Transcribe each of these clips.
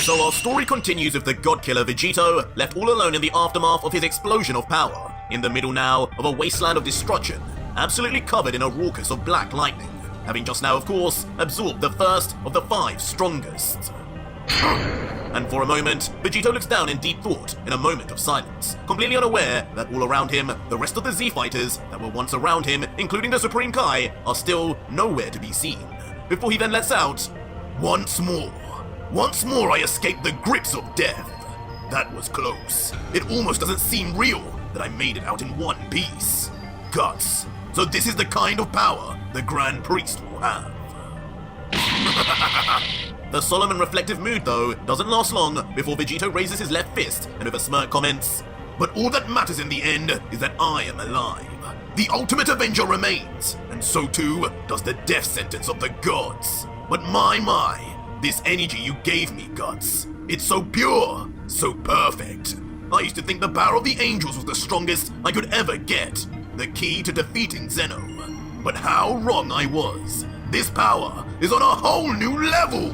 So our story continues with the god killer Vegito, left all alone in the aftermath of his explosion of power, in the middle now of a wasteland of destruction, absolutely covered in a raucous of black lightning, having just now, of course, absorbed the first of the 5 strongest. And for a moment, Vegito looks down in deep thought in a moment of silence, completely unaware that all around him, the rest of the Z fighters that were once around him, including the Supreme Kai, are still nowhere to be seen. Before he then lets out, Once more I escaped the grips of death. That was close. It almost doesn't seem real that I made it out in one piece. Guts. So this is the kind of power the Grand Priest will have. The solemn and reflective mood, though, doesn't last long before Vegito raises his left fist and with a smirk comments, "But all that matters in the end is that I am alive. The ultimate avenger remains, and so too does the death sentence of the gods. But my, this energy you gave me, Guts, it's so pure, so perfect. I used to think the power of the angels was the strongest I could ever get, the key to defeating Zeno. But how wrong I was. This power is on a whole new level."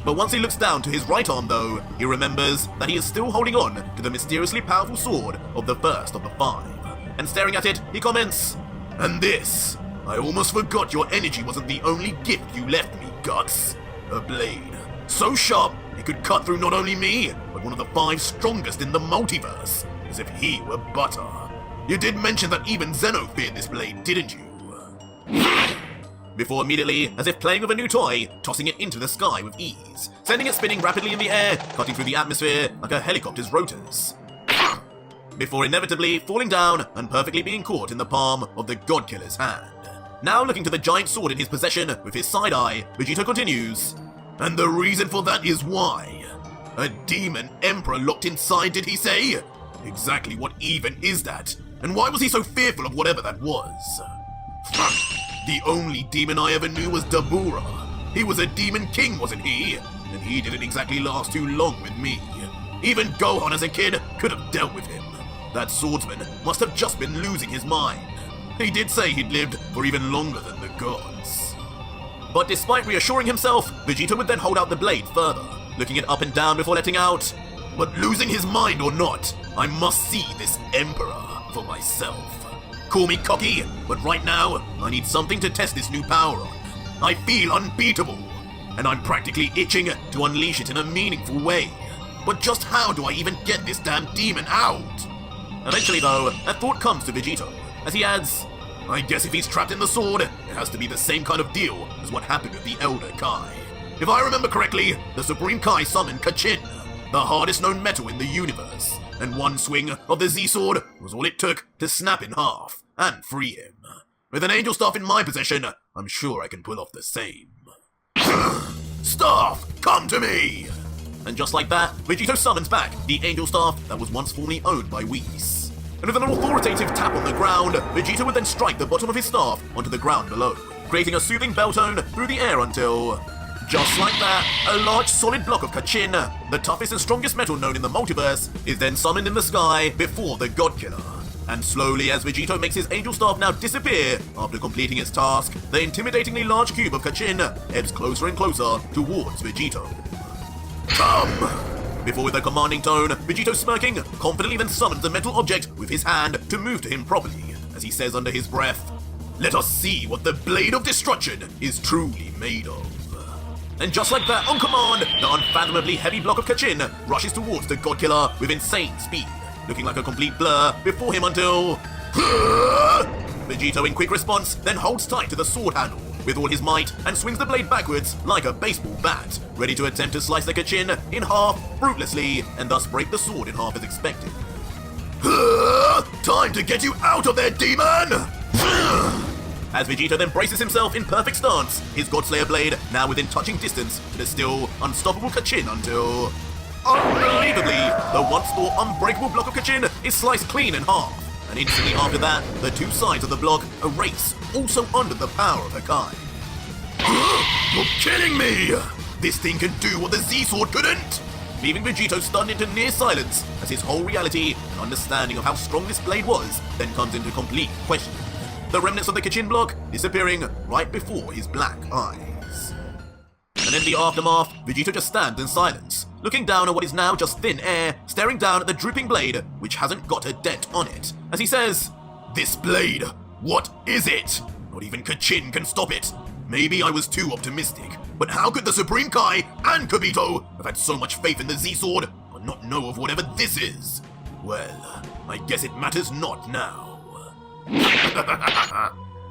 But once he looks down to his right arm, though, he remembers that he is still holding on to the mysteriously powerful sword of the first of the 5. And staring at it, he comments, "And this, I almost forgot your energy wasn't the only gift you left me, Guts. A blade. So sharp, it could cut through not only me, but one of the 5 strongest in the multiverse, as if he were butter. You did mention that even Zeno feared this blade, didn't you?" Before immediately, as if playing with a new toy, tossing it into the sky with ease, sending it spinning rapidly in the air, cutting through the atmosphere like a helicopter's rotors. Before inevitably falling down and perfectly being caught in the palm of the god killer's hand. Now looking to the giant sword in his possession with his side eye, Vegito continues, "And the reason for that is why? A demon emperor locked inside, did he say? Exactly what even is that? And why was he so fearful of whatever that was? The only demon I ever knew was Dabura. He was a demon king, wasn't he? And he didn't exactly last too long with me. Even Gohan as a kid could have dealt with him. That swordsman must have just been losing his mind. He did say he'd lived for even longer than the gods." But despite reassuring himself, Vegito would then hold out the blade further, looking it up and down before letting out, "But losing his mind or not, I must see this emperor for myself. Call me cocky, but right now, I need something to test this new power on. I feel unbeatable, and I'm practically itching to unleash it in a meaningful way. But just how do I even get this damn demon out?" Eventually, though, a thought comes to Vegito, as he adds, "I guess if he's trapped in the sword, it has to be the same kind of deal as what happened with the Elder Kai. If I remember correctly, the Supreme Kai summoned Kachin, the hardest known metal in the universe, and one swing of the Z-Sword was all it took to snap in half and free him. With an angel staff in my possession, I'm sure I can pull off the same. Staff, come to me!" And just like that, Vegito summons back the angel staff that was once formerly owned by Whis. And with an authoritative tap on the ground, Vegito would then strike the bottom of his staff onto the ground below, creating a soothing bell tone through the air until, just like that, a large solid block of Kachin, the toughest and strongest metal known in the multiverse, is then summoned in the sky before the god killer. And slowly, as Vegito makes his angel staff now disappear after completing its task, the intimidatingly large cube of Kachin ebbs closer and closer towards Vegito. "Come!" Before with a commanding tone, Vegito smirking, confidently then summons the metal object with his hand to move to him properly, as he says under his breath, "Let us see what the Blade of Destruction is truly made of." And just like that, on command, the unfathomably heavy block of Kachin rushes towards the god killer with insane speed, looking like a complete blur before him until... Vegito in quick response then holds tight to the sword handle with all his might and swings the blade backwards like a baseball bat, ready to attempt to slice the Kachin in half fruitlessly and thus break the sword in half as expected. "Time to get you out of there, demon!" As Vegito then braces himself in perfect stance, his Godslayer blade now within touching distance to the still unstoppable Kachin until... Unbelievably, the once thought unbreakable block of Kachin is sliced clean in half, and instantly after that, the 2 sides of the block erase, also under the power of the Kai. "You're kidding me! This thing can do what the Z-Sword couldn't!" Leaving Vegito stunned into near silence, as his whole reality and understanding of how strong this blade was then comes into complete question. The remnants of the Kachin block disappearing right before his black eyes. And in the aftermath, Vegito just stands in silence, looking down at what is now just thin air, staring down at the drooping blade, which hasn't got a dent on it, as he says, "This blade, what is it? Not even Kachin can stop it. Maybe I was too optimistic, but how could the Supreme Kai and Kibito have had so much faith in the Z-Sword, but not know of whatever this is? Well, I guess it matters not now."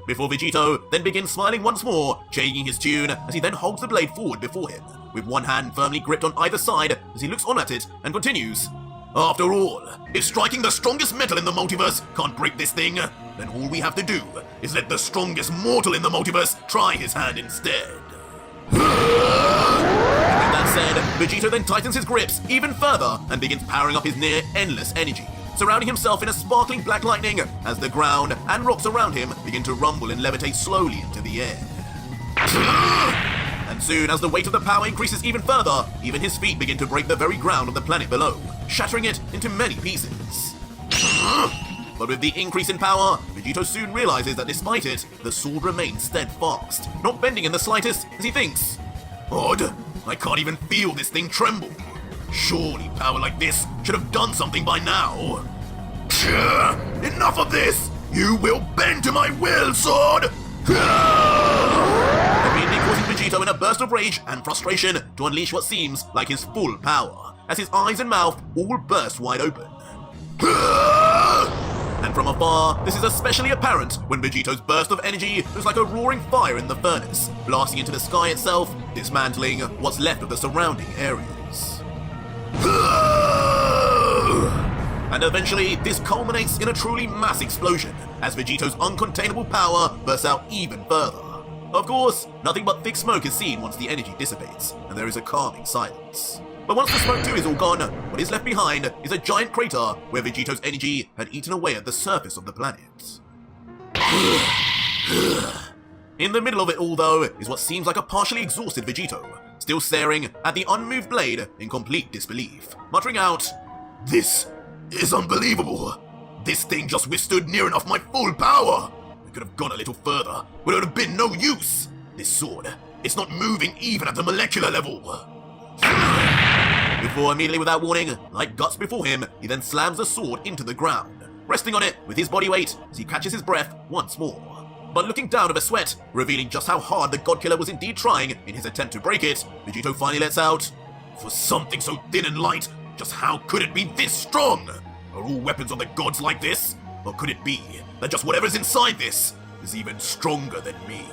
Before Vegito then begins smiling once more, changing his tune as he then holds the blade forward before him, with one hand firmly gripped on either side as he looks on at it and continues, "After all, if striking the strongest metal in the multiverse can't break this thing, then all we have to do is let the strongest mortal in the multiverse try his hand instead." With that said, Vegito then tightens his grips even further and begins powering up his near endless energy, surrounding himself in a sparkling black lightning as the ground and rocks around him begin to rumble and levitate slowly into the air. And soon as the weight of the power increases even further, even his feet begin to break the very ground of the planet below, shattering it into many pieces. But with the increase in power, Vegito soon realizes that despite it, the sword remains steadfast, not bending in the slightest as he thinks, "Odd, I can't even feel this thing tremble. Surely power like this should have done something by now. Enough of this! You will bend to my will, sword!" Immediately causing Vegito in a burst of rage and frustration to unleash what seems like his full power, as his eyes and mouth all burst wide open. And from afar, this is especially apparent when Vegito's burst of energy looks like a roaring fire in the furnace, blasting into the sky itself, dismantling what's left of the surrounding areas. And eventually, this culminates in a truly mass explosion, as Vegito's uncontainable power bursts out even further. Of course, nothing but thick smoke is seen once the energy dissipates, and there is a calming silence. But once the smoke too is all gone, what is left behind is a giant crater where Vegito's energy had eaten away at the surface of the planet. In the middle of it all, though, is what seems like a partially exhausted Vegito, still staring at the unmoved blade in complete disbelief, muttering out, "This is unbelievable. This thing just withstood near enough my full power. It could have gone a little further, but it would have been no use. This sword, it's not moving even at the molecular level." Before immediately without warning, like Guts before him, he then slams the sword into the ground, resting on it with his body weight as he catches his breath once more. But looking down with a sweat, revealing just how hard the God-Killer was indeed trying in his attempt to break it, Vegito finally lets out, "For something so thin and light, just how could it be this strong? Are all weapons of the gods like this? Or could it be that just whatever's inside this is even stronger than me?"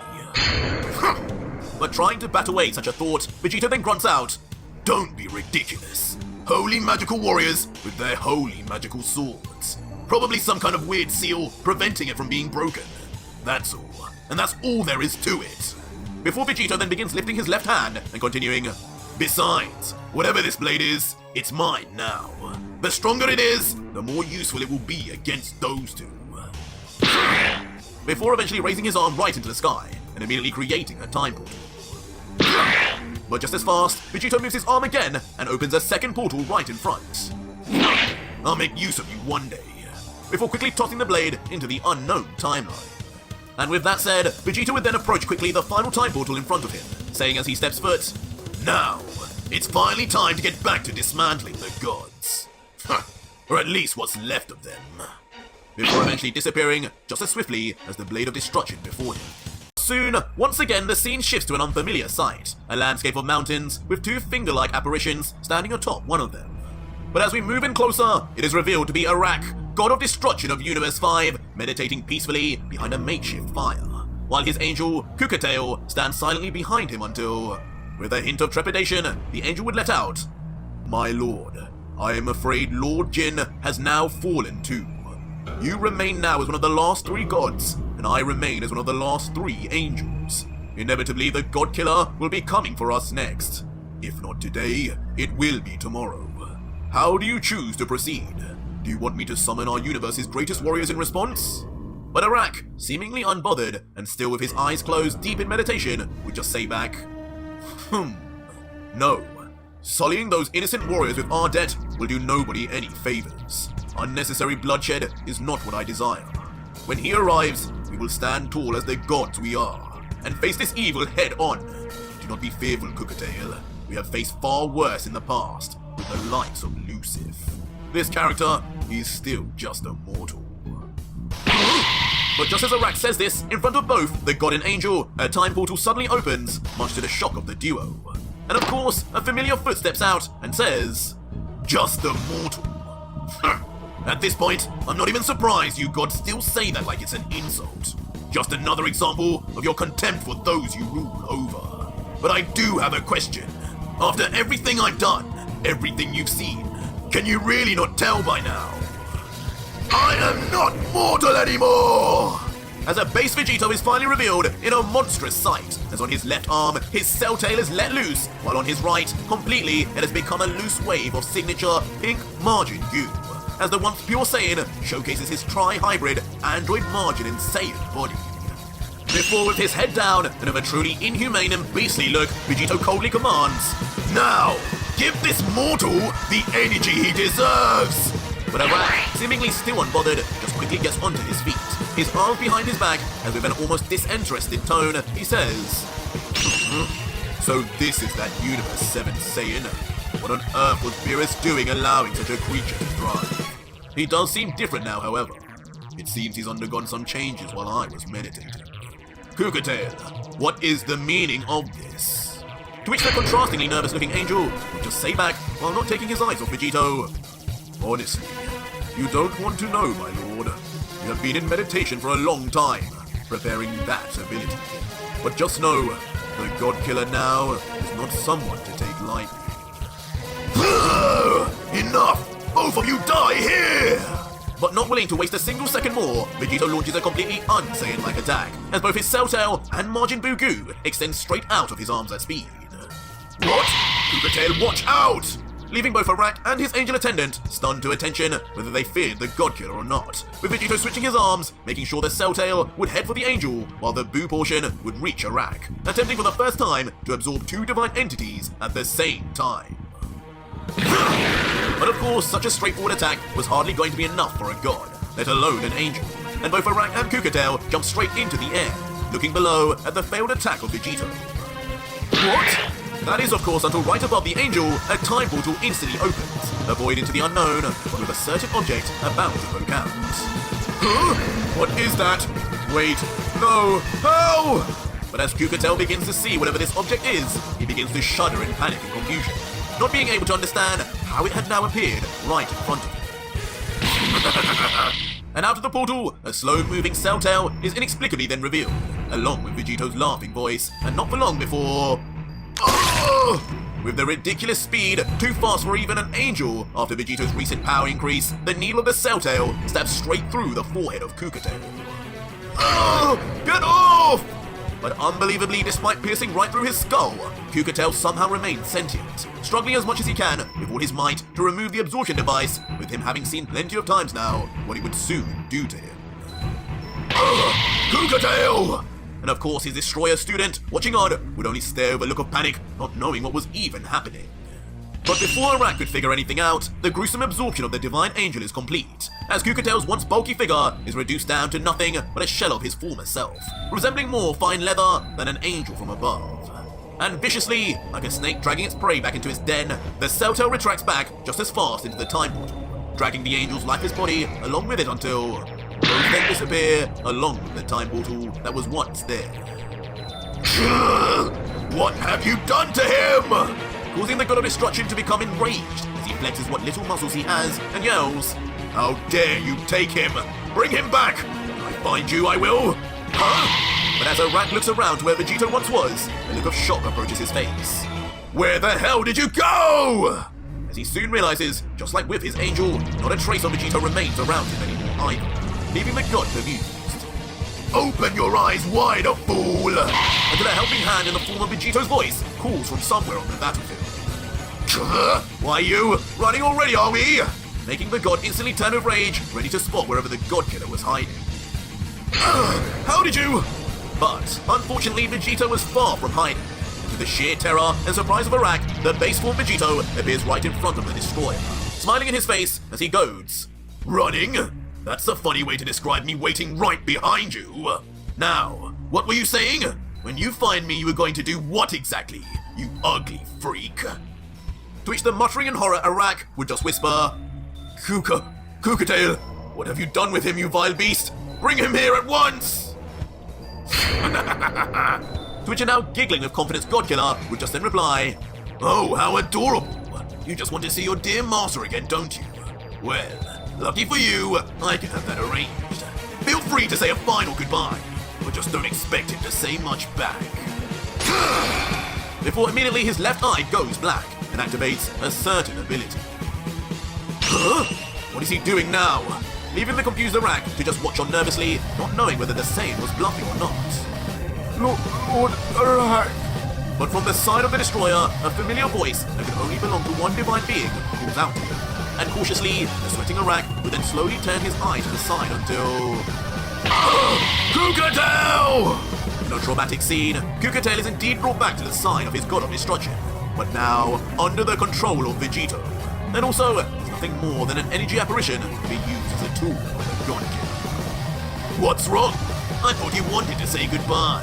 But trying to bat away such a thought, Vegito then grunts out, "Don't be ridiculous. Holy magical warriors with their holy magical swords. Probably some kind of weird seal preventing it from being broken. That's all. And that's all there is to it." Before Vegito then begins lifting his left hand and continuing, "Besides, whatever this blade is, it's mine now. The stronger it is, the more useful it will be against those two." Before eventually raising his arm right into the sky and immediately creating a time portal. But just as fast, Vegito moves his arm again and opens a second portal right in front. "I'll make use of you one day," before quickly tossing the blade into the unknown timeline. And with that said, Vegito would then approach quickly the final time portal in front of him, saying as he steps foot, "Now, it's finally time to get back to dismantling the gods. Or at least what's left of them." Before eventually disappearing just as swiftly as the blade of destruction before him. Soon, once again, the scene shifts to an unfamiliar sight, a landscape of mountains with two finger-like apparitions standing atop one of them. But as we move in closer, it is revealed to be Arak, god of destruction of Universe 5, meditating peacefully behind a makeshift fire, while his angel, Kukatail, stands silently behind him until, with a hint of trepidation, the angel would let out, "My lord, I am afraid Lord Jin has now fallen too. You remain now as one of the last three gods, and I remain as one of the last three angels. Inevitably, the God-Killer will be coming for us next. If not today, it will be tomorrow. How do you choose to proceed? Do you want me to summon our universe's greatest warriors in response?" But Arak, seemingly unbothered and still with his eyes closed deep in meditation, would just say back, "No. Sullying those innocent warriors with our debt will do nobody any favors. Unnecessary bloodshed is not what I desire. When he arrives, we will stand tall as the gods we are, and face this evil head on. Do not be fearful, Cookatail. We have faced far worse in the past, with the likes of Lucifer. This character is still just a mortal. But just as Arak says this, in front of both the god and angel, a time portal suddenly opens, much to the shock of the duo. And of course, a familiar foot steps out and says, "Just a mortal." At this point, I'm not even surprised you gods still say that like it's an insult. Just another example of your contempt for those you rule over. But I do have a question. After everything I've done, everything you've seen, can you really not tell by now? I am not mortal anymore! As a base Vegito is finally revealed in a monstrous sight, as on his left arm, his cell tail is let loose, while on his right, completely, it has become a loose wave of signature pink margin goo, as the once pure Saiyan showcases his tri-hybrid android margin and Saiyan body. Before, with his head down and of a truly inhumane and beastly look, Vegito coldly commands, "Now, give this mortal the energy he deserves!" But Arak, seemingly still unbothered, just quickly gets onto his feet, his arms behind his back, and with an almost disinterested tone, he says, "So this is that Universe 7 Saiyan? What on earth was Beerus doing allowing such a creature to thrive?" He does seem different now, however. It seems he's undergone some changes while I was meditating. Cookatail, what is the meaning of this? To which the contrastingly nervous-looking angel would just say back while not taking his eyes off Vegito, "Honestly, you don't want to know, my lord. You have been in meditation for a long time, preparing that ability. But just know, the God Killer now is not someone to take lightly." Enough! Both of you die here! But not willing to waste a single second more, Vegito launches a completely un-Saiyan-like attack, as both his cell tail and Margin Buu Goo extend straight out of his arms at speed. What? Cookatail, watch out! Leaving both Arak and his angel attendant stunned to attention, whether they feared the God Killer or not, with Vegito switching his arms, making sure the cell tail would head for the angel, while the Buu portion would reach Arak, attempting for the first time to absorb two divine entities at the same time. But of course, such a straightforward attack was hardly going to be enough for a god, let alone an angel, and both Arak and Cookatail jumped straight into the air, looking below at the failed attack of Vegito. What? That is, of course, until right above the angel, a time portal instantly opens, a void into the unknown, but with a certain object about to poke out. Huh? What is that? Wait, no, how? But as Cookatail begins to see whatever this object is, he begins to shudder in panic and confusion, not being able to understand how it had now appeared right in front of him. And out of the portal, a slow-moving cell tail is inexplicably then revealed, along with Vegito's laughing voice, and not for long before... With the ridiculous speed, too fast for even an angel, after Vegito's recent power increase, the needle of the cell tail stabs straight through the forehead of Cookatail. Get off! But unbelievably, despite piercing right through his skull, Cookatail somehow remains sentient, struggling as much as he can with all his might to remove the absorption device, with him having seen plenty of times now what it would soon do to him. Cookatail! And of course his destroyer student, watching on, would only stare with a look of panic, not knowing what was even happening. But before Arak could figure anything out, the gruesome absorption of the divine angel is complete, as Cookatail's once bulky figure is reduced down to nothing but a shell of his former self, resembling more fine leather than an angel from above. And viciously, like a snake dragging its prey back into its den, the cell tail retracts back just as fast into the time portal, dragging the angel's lifeless body along with it until both then disappear along with the time portal that was once there. What have you done to him? Causing the god of destruction to become enraged as he flexes what little muscles he has and yells, "How dare you take him! Bring him back! When I find you, I will!" Huh? But as Arak looks around to where Vegito once was, a look of shock approaches his face. Where the hell did you go? As he soon realizes, just like with his angel, not a trace of Vegito remains around him anymore either, leaving the god bemused. Open your eyes wider, fool! Until a helping hand in the form of Vegito's voice calls from somewhere on the battlefield. Why you? Running already, are we? Making the god instantly turn with rage, ready to spot wherever the god killer was hiding. How did you? But, unfortunately, Vegito was far from hiding. To the sheer terror and surprise of Arak, the base form Vegito appears right in front of the destroyer, smiling in his face as he goads. Running? That's a funny way to describe me waiting right behind you. Now, what were you saying? When you find me, you are going to do what exactly, you ugly freak? To which the muttering in horror Arak would just whisper, Kukatail, what have you done with him, you vile beast? Bring him here at once! To which a now giggling with confidence Godkiller would just then reply, Oh, how adorable! You just want to see your dear master again, don't you? Well, lucky for you, I can have that arranged. Feel free to say a final goodbye, but just don't expect him to say much back. Before immediately his left eye goes black and activates a certain ability. Huh? What is he doing now? Leaving the confused Arak to just watch on nervously, not knowing whether the Saiyan was bluffing or not. Lord Arak. But from the side of the destroyer, a familiar voice that can only belong to one divine being calls out to him. And cautiously, the sweating Arak would then slowly turn his eye to the side until... Kukatail! In a traumatic scene, Kukatail is indeed brought back to the side of his god of destruction, but now under the control of Vegito. And also, it's nothing more than an energy apparition to be used as a tool for the god killer. What's wrong? I thought you wanted to say goodbye.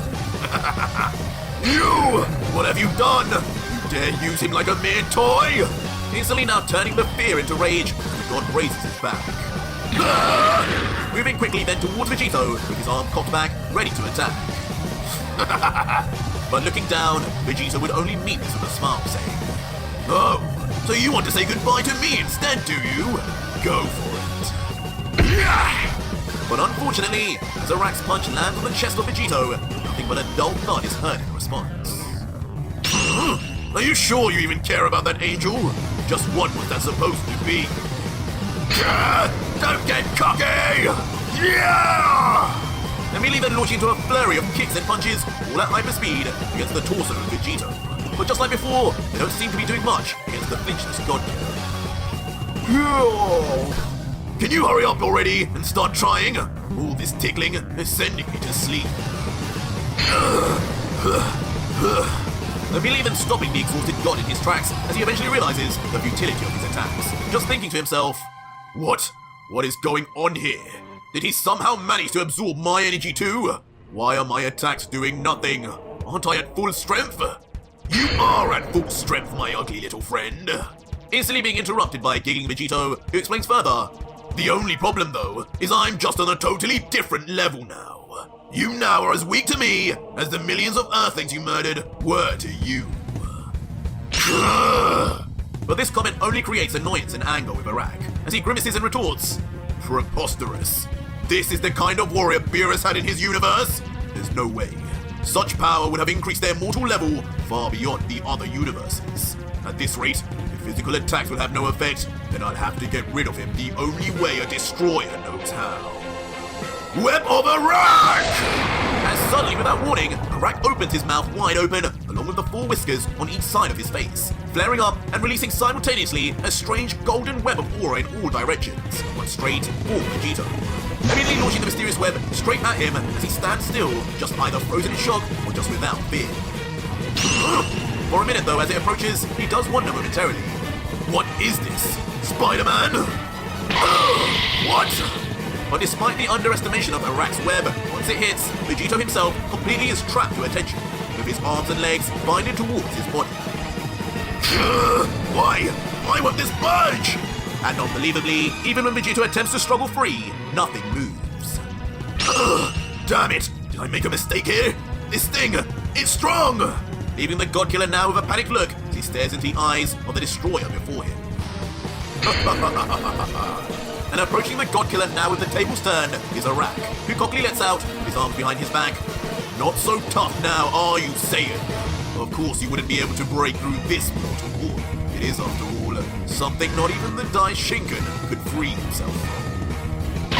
You! What have you done? You dare use him like a mere toy? Instantly now turning the fear into rage, the god raises his back. Moving quickly then towards Vegito, with his arm cocked back, ready to attack. But looking down, Vegito would only meet this with a smile, saying, Oh, so you want to say goodbye to me instead, do you? Go for it. But unfortunately, as Arak's punch lands on the chest of Vegito, nothing but a dull thud is heard in response. Are you sure you even care about that angel? Just what was that supposed to be? Don't get cocky! Yeah! Immediately then launching into a flurry of kicks and punches, all at hyperspeed, against the torso of Vegito. But just like before, they don't seem to be doing much against the flinchless god killer. Can you hurry up already and start trying? All this tickling is sending me to sleep. Immediately then stopping the exhausted god in his tracks as he eventually realizes the futility of his attacks, just thinking to himself, What? What is going on here? Did he somehow manage to absorb my energy too? Why are my attacks doing nothing? Aren't I at full strength? You are at full strength, my ugly little friend. Instantly being interrupted by a giggling Vegito, who explains further, The only problem though, is I'm just on a totally different level now. You now are as weak to me as the millions of Earthlings you murdered were to you. But this comment only creates annoyance and anger with Arak, as he grimaces and retorts, Preposterous. This is the kind of warrior Beerus had in his universe? There's no way. Such power would have increased their mortal level far beyond the other universes. At this rate, if physical attacks will have no effect, then I'll have to get rid of him the only way a destroyer knows how. Web of Arak! As suddenly, without warning, Arak opens his mouth wide open, along with the four whiskers on each side of his face, flaring up and releasing simultaneously a strange golden web of aura in all directions, one straight for Vegito. Immediately launching the mysterious web straight at him as he stands still, just either frozen in shock or just without fear. For a minute though, as it approaches, he does wonder momentarily. What is this? Spider-Man? What? But despite the underestimation of Arak's web, once it hits, Vegito himself completely is trapped to attention, with his arms and legs binding towards his body. Why won't this budge? And unbelievably, even when Vegito attempts to struggle free, nothing moves. Damn it! Did I make a mistake here? This thing, it's strong! Leaving the god killer now with a panicked look as he stares into the eyes of the destroyer before him. And approaching the god killer now with the tables turned is Arak, who cockily lets out, with his arms behind his back, Not so tough now, are you, Saiyan? Of course you wouldn't be able to break through this mortal wall. It is, after all, something not even the Dai Shinken could free himself from.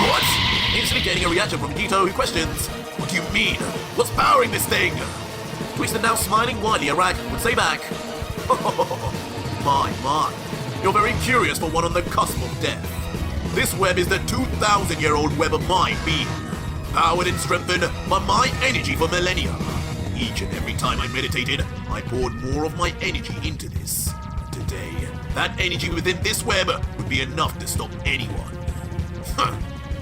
What? Instantly getting a reaction from Vegito, who questions, What do you mean? What's powering this thing? To which the now smiling widely Arak would say back, My, you're very curious for one on the cusp of death. This web is the 2,000-year-old web of my being, powered and strengthened by my energy for millennia. Each and every time I meditated, I poured more of my energy into this. Today, that energy within this web would be enough to stop anyone.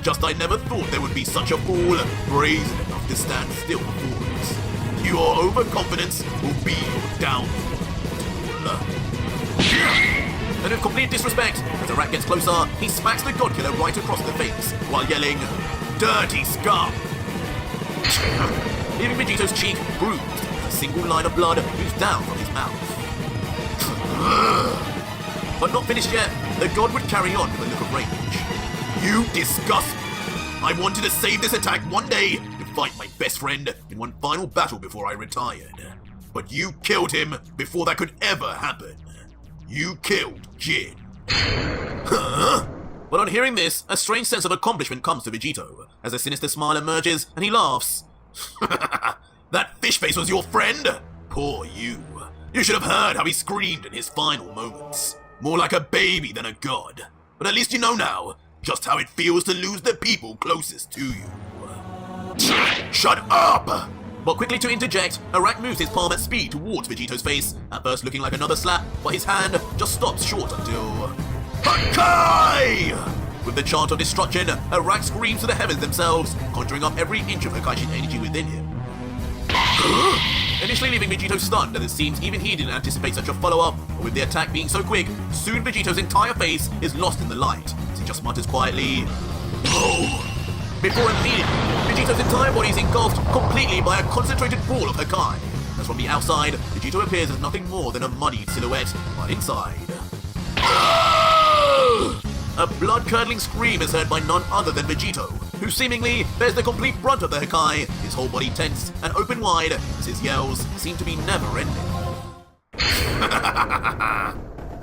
Just I never thought there would be such a fool brazen enough to stand still before us. Your overconfidence will be your downfall. And with complete disrespect, as the rat gets closer, he smacks the God Killer right across the face while yelling, "Dirty scum!" Leaving Vegito's cheek bruised as a single line of blood oozed down from his mouth. But not finished yet, the god would carry on with a look of rage. "You disgust me! I wanted to save this attack one day to fight my best friend in one final battle before I retired. But you killed him before that could ever happen. You killed Jin." Huh? But on hearing this, a strange sense of accomplishment comes to Vegito, as a sinister smile emerges and he laughs. "That fish face was your friend? Poor you. You should have heard how he screamed in his final moments. More like a baby than a god. But at least you know now just how it feels to lose the people closest to you." "Shut up!" But quickly to interject, Arak moves his palm at speed towards Vegito's face, at first looking like another slap, but his hand just stops short until... Hakai! With the chant of destruction, Arak screams to the heavens themselves, conjuring up every inch of Hakaishin energy within him. Initially leaving Vegito stunned, as it seems even he didn't anticipate such a follow-up, but with the attack being so quick, soon Vegito's entire face is lost in the light, as he just mutters quietly, "Oh!" Before immediately, Vegito's entire body is engulfed completely by a concentrated ball of Hakai, as from the outside, Vegito appears as nothing more than a muddied silhouette, while inside... A blood-curdling scream is heard by none other than Vegito, who seemingly bears the complete brunt of the Hakai, his whole body tense and open wide, as his yells seem to be never-ending.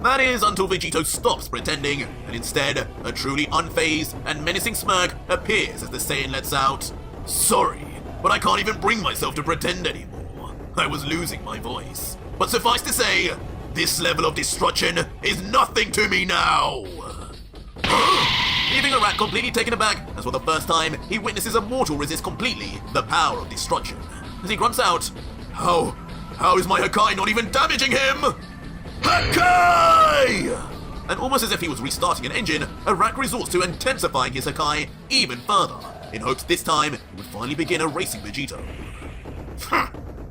That is until Vegito stops pretending, and instead, a truly unfazed and menacing smirk appears as the Saiyan lets out, "Sorry, but I can't even bring myself to pretend anymore. I was losing my voice. But suffice to say, this level of destruction is nothing to me now." Leaving Arak completely taken aback, as for the first time, he witnesses a mortal resist completely the power of destruction. As he grunts out, How is my Hakai not even damaging him? Hakai! And almost as if he was restarting an engine, Arak resorts to intensifying his Hakai even further, in hopes this time he would finally begin erasing Vegito.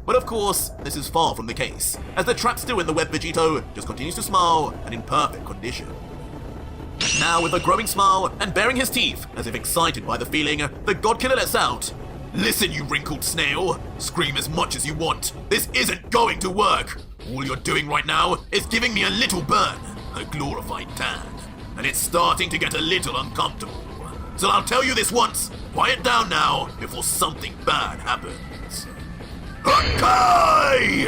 But of course, this is far from the case, as the trap still in the web Vegito just continues to smile and in perfect condition. Now with a growing smile and baring his teeth, as if excited by the feeling, the God Killer lets out, "Listen, you wrinkled snail. Scream as much as you want. This isn't going to work. All you're doing right now is giving me a little burn, a glorified tan. And it's starting to get a little uncomfortable. So I'll tell you this once, quiet down now before something bad happens. Hakai!"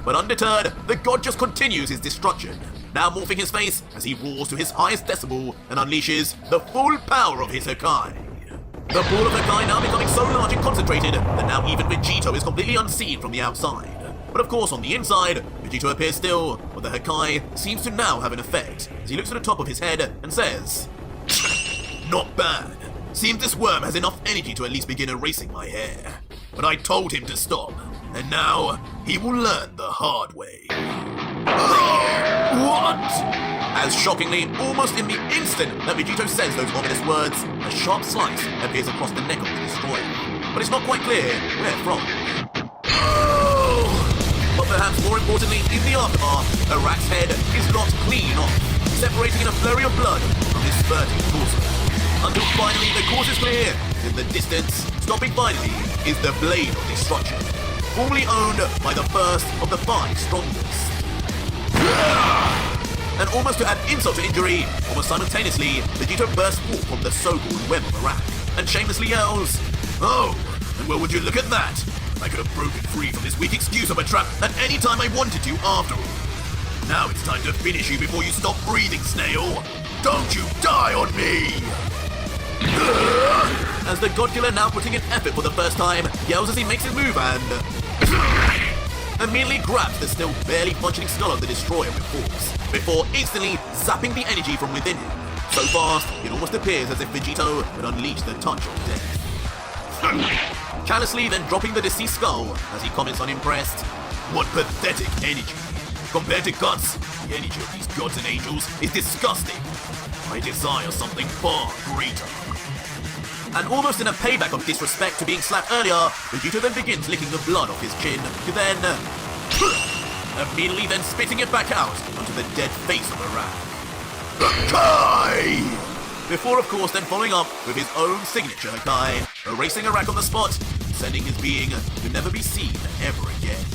But undeterred, the god just continues his destruction, now morphing his face as he roars to his highest decibel and unleashes the full power of his Hakai. The ball of Hakai now becoming so large and concentrated that now even Vegito is completely unseen from the outside. But of course on the inside, Vegito appears still, but the Hakai seems to now have an effect as he looks at the top of his head and says, "Not bad. Seems this worm has enough energy to at least begin erasing my hair. But I told him to stop, and now he will learn the hard way." What? As shockingly, almost in the instant that Vegito says those ominous words, a sharp slice appears across the neck of the destroyer. But it's not quite clear where from. But perhaps more importantly, in the aftermath, Arak's head is lopped clean off, separating in a flurry of blood from his spurting torso. Until finally the course is clear. In the distance, stopping finally, is the Blade of Destruction, formerly owned by the first of the 5 strongest. And almost to add insult to injury, almost simultaneously, Vegito bursts forth from the so-called web of Arak, and shamelessly yells, "Oh, and well would you look at that? I could have broken free from this weak excuse of a trap at any time I wanted to after all. Now it's time to finish you before you stop breathing, snail. Don't you die on me!" As the God Killer, now putting in effort for the first time, yells as he makes his move and immediately grabs the still barely functioning skull of the destroyer with force, before instantly zapping the energy from within him. So fast, it almost appears as if Vegito would unleash the touch of death. Callously then dropping the deceased skull as he comments unimpressed, "What pathetic energy. Compared to Guts, the energy of these gods and angels is disgusting. I desire something far greater." And almost in a payback of disrespect to being slapped earlier, Vegito then begins licking the blood off his chin, to then immediately then spitting it back out onto the dead face of a rat. Kai! Before, of course, then following up with his own signature Kai, erasing a rack on the spot, sending his being to never be seen ever again.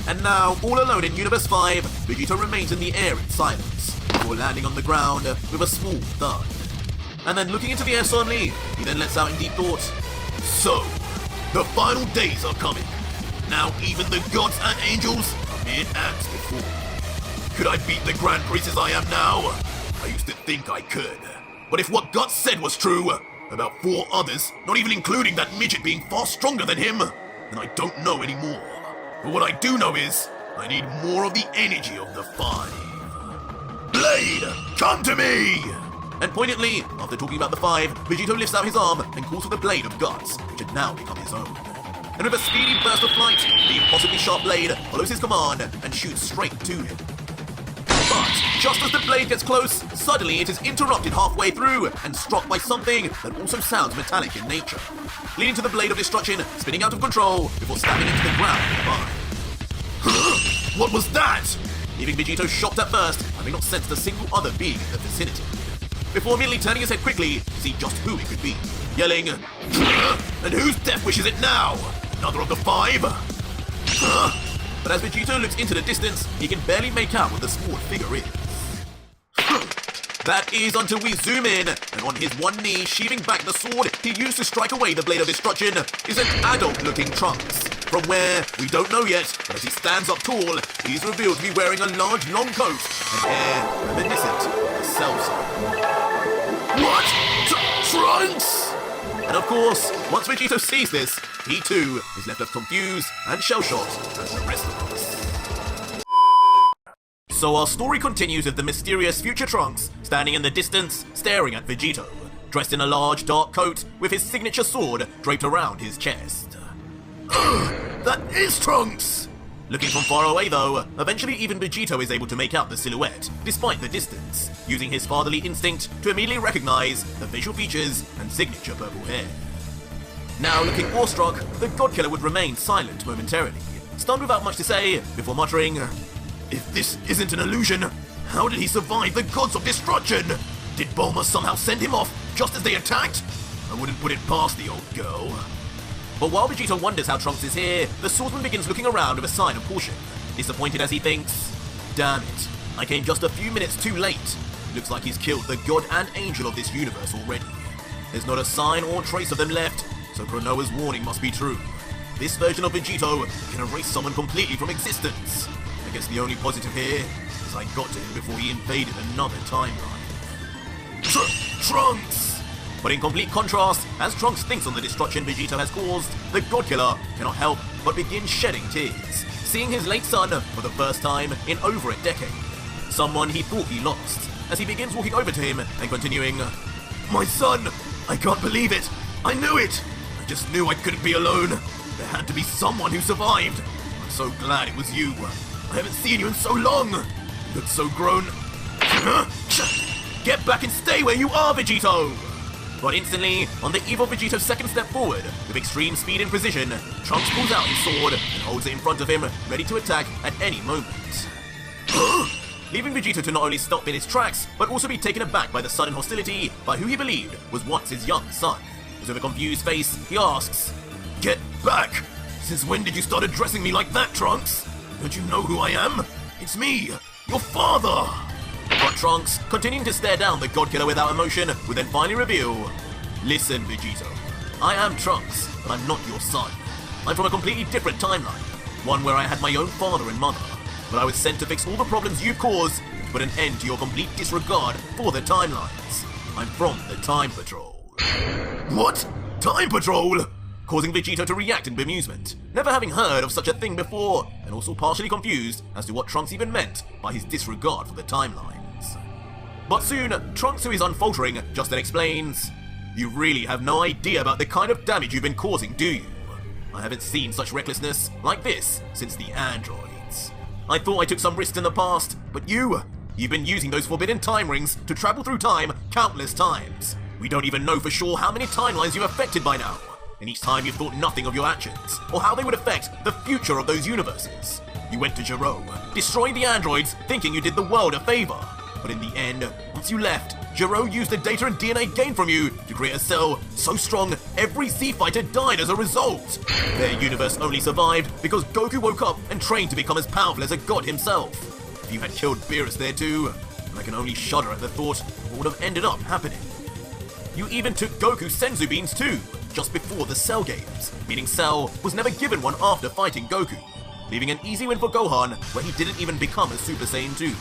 And now, all alone in Universe 5, Vegito remains in the air in silence, before landing on the ground with a small thud. And then looking into the air suddenly, he then lets out in deep thought, "So, the final days are coming. Now even the gods and angels are mere ants before. Could I beat the Grand Priest as I am now? I used to think I could. But if what God said was true, about 4 others, not even including that midget being far stronger than him, then I don't know anymore. But what I do know is, I need more of the energy of the 5. Blade, come to me!" And poignantly, after talking about the 5, Vegito lifts out his arm and calls for the Blade of Guts, which had now become his own. And with a speedy burst of flight, the impossibly sharp blade follows his command and shoots straight to him. But just as the blade gets close, suddenly it is interrupted halfway through and struck by something that also sounds metallic in nature, leading to the Blade of Destruction spinning out of control before slamming into the ground nearby. What was that? Leaving Vegito shocked at first, having not sensed a single other being in the vicinity, before immediately turning his head quickly to see just who it could be, yelling, "And whose death wish is it now? Another of the 5? But as Vegito looks into the distance, he can barely make out what the small figure is. That is until we zoom in, and on his one knee, sheathing back the sword he used to strike away the Blade of Destruction, is an adult-looking Trunks. From where, we don't know yet, but as he stands up tall, he is revealed to be wearing a large long coat and hair reminiscent of Cell Zone. What? Trunks? And of course, once Vegito sees this, he too is left as confused and shell-shocked as the rest of us. So our story continues with the mysterious future Trunks standing in the distance, staring at Vegito, dressed in a large dark coat with his signature sword draped around his chest. That is Trunks! Looking from far away though, eventually even Vegito is able to make out the silhouette, despite the distance, using his fatherly instinct to immediately recognize the facial features and signature purple hair. Now looking awestruck, the Godkiller would remain silent momentarily, stunned without much to say, before muttering, "If this isn't an illusion, how did he survive the gods of destruction? Did Bulma somehow send him off just as they attacked? I wouldn't put it past the old girl." But while Vegito wonders how Trunks is here, the swordsman begins looking around with a sign of caution, disappointed as he thinks, "Damn it, I came just a few minutes too late. Looks like he's killed the god and angel of this universe already. There's not a sign or trace of them left, so Cronoa's warning must be true. This version of Vegito can erase someone completely from existence. I guess the only positive here is I got to him before he invaded another timeline." Trunks! But in complete contrast, as Trunks thinks on the destruction Vegito has caused, the Godkiller cannot help but begin shedding tears, seeing his late son for the first time in over a decade. Someone he thought he lost, as he begins walking over to him and continuing, "My son! I can't believe it! I knew it! I just knew I couldn't be alone. There had to be someone who survived. I'm so glad it was you. I haven't seen you in so long. You look so grown. Get back and stay where you are, Vegito!" But instantly, on the eve of Vegito's second step forward, with extreme speed and precision, Trunks pulls out his sword and holds it in front of him, ready to attack at any moment. Leaving Vegito to not only stop in his tracks, but also be taken aback by the sudden hostility by who he believed was once his young son. As with a confused face, he asks, "Get back! Since when did you start addressing me like that, Trunks? Don't you know who I am? It's me, your father!" But Trunks, continuing to stare down the Godkiller without emotion, would then finally reveal, "Listen, Vegito. I am Trunks, but I'm not your son. I'm from a completely different timeline, one where I had my own father and mother, but I was sent to fix all the problems you've caused and to put an end to your complete disregard for the timelines. I'm from the Time Patrol." What? Time Patrol? Causing Vegito to react in bemusement, never having heard of such a thing before, and also partially confused as to what Trunks even meant by his disregard for the timelines. But soon, Trunks, who is unfaltering, just then explains, "You really have no idea about the kind of damage you've been causing, do you? I haven't seen such recklessness like this since the androids. I thought I took some risks in the past, but you've been using those forbidden time rings to travel through time countless times. We don't even know for sure how many timelines you've affected by now, and each time you've thought nothing of your actions, or how they would affect the future of those universes. You went to Gero, destroyed the androids, thinking you did the world a favor. But in the end, once you left, Gero used the data and DNA gained from you to create a cell so strong every Z-fighter died as a result. Their universe only survived because Goku woke up and trained to become as powerful as a god himself. If you had killed Beerus there too, I can only shudder at the thought of what would have ended up happening. You even took Goku's Senzu beans too, just before the Cell games, meaning Cell was never given one after fighting Goku, leaving an easy win for Gohan where he didn't even become a Super Saiyan 2.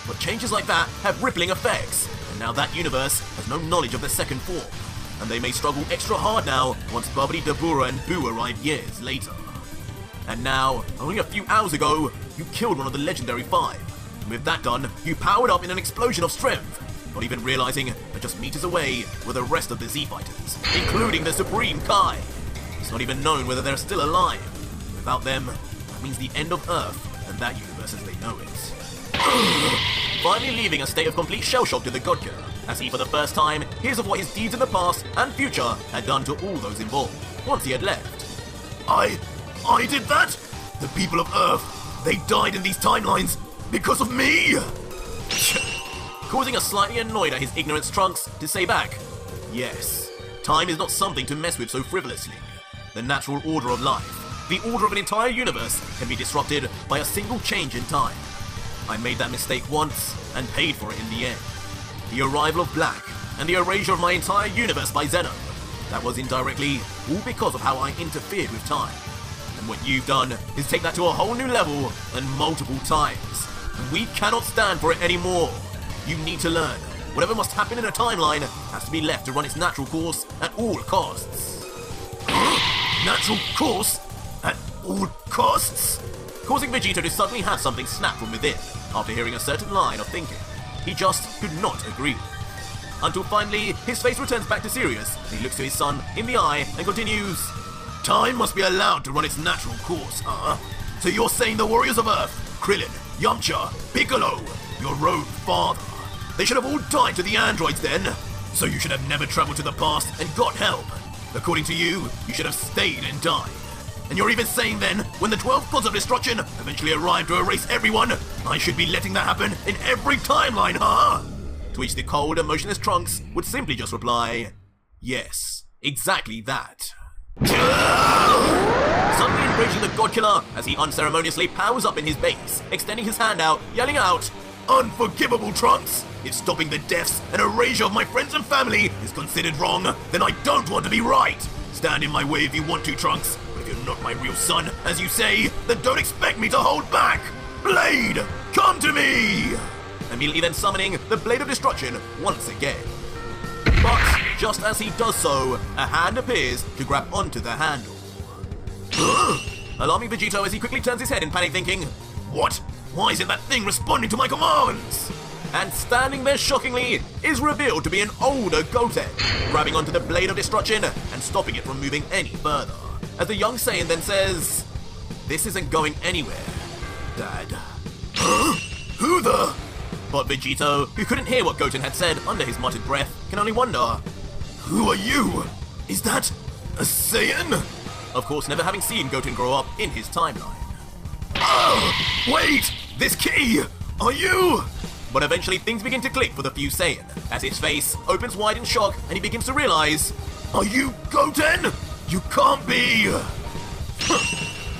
But changes like that have rippling effects, and now that universe has no knowledge of the second form, and they may struggle extra hard now once Babidi, Dabura and Boo arrive years later. And now, only a few hours ago, you killed one of the legendary 5. And with that done, you powered up in an explosion of strength, not even realizing that just meters away were the rest of the Z-Fighters, including the Supreme Kai. It's not even known whether they're still alive. Without them, that means the end of Earth and that universe as they know it. Finally leaving a state of complete shell-shock to the God Killer, as he for the first time hears of what his deeds in the past and future had done to all those involved, once he had left. I did that? The people of Earth, they died in these timelines because of me! Causing a slightly annoyed at his ignorance Trunks to say back, yes, time is not something to mess with so frivolously. The natural order of life, the order of an entire universe, can be disrupted by a single change in time. I made that mistake once and paid for it in the end. The arrival of Black and the erasure of my entire universe by Zeno. That was indirectly all because of how I interfered with time. And what you've done is take that to a whole new level and multiple times. And we cannot stand for it anymore. You need to learn. Whatever must happen in a timeline has to be left to run its natural course at all costs. Natural course? At all costs? Causing Vegito to suddenly have something snap from within after hearing a certain line of thinking he just could not agree with. Until finally, his face returns back to serious and he looks to his son in the eye and continues, time must be allowed to run its natural course, huh? So you're saying the warriors of Earth, Krillin, Yamcha, Piccolo, your rogue father, they should have all died to the androids then? So you should have never traveled to the past and got help. According to you, you should have stayed and died. And you're even saying then, when the 12 gods of destruction eventually arrive to erase everyone, I should be letting that happen in every timeline, huh? To which the cold, emotionless Trunks would simply just reply, yes, exactly that. Suddenly enraging the God Killer as he unceremoniously powers up in his base, extending his hand out, yelling out, unforgivable, Trunks! If stopping the deaths and erasure of my friends and family is considered wrong, then I don't want to be right! Stand in my way if you want to, Trunks, but if you're not my real son, as you say, then don't expect me to hold back! Blade, come to me! Immediately then summoning the Blade of Destruction once again. But just as he does so, a hand appears to grab onto the handle. Alarming Vegito as he quickly turns his head in panic thinking, what? Why isn't that thing responding to my commands? And standing there shockingly is revealed to be an older Goten, grabbing onto the Blade of Destruction and stopping it from moving any further. As the young Saiyan then says, this isn't going anywhere, Dad. Huh? Who the? But Vegito, who couldn't hear what Goten had said under his muttered breath, can only wonder, who are you? Is that a Saiyan? Of course, never having seen Goten grow up in his timeline. Oh, wait! This key! Are you? But eventually things begin to click for the few Saiyan, as his face opens wide in shock and he begins to realize, are you Goten? You can't be!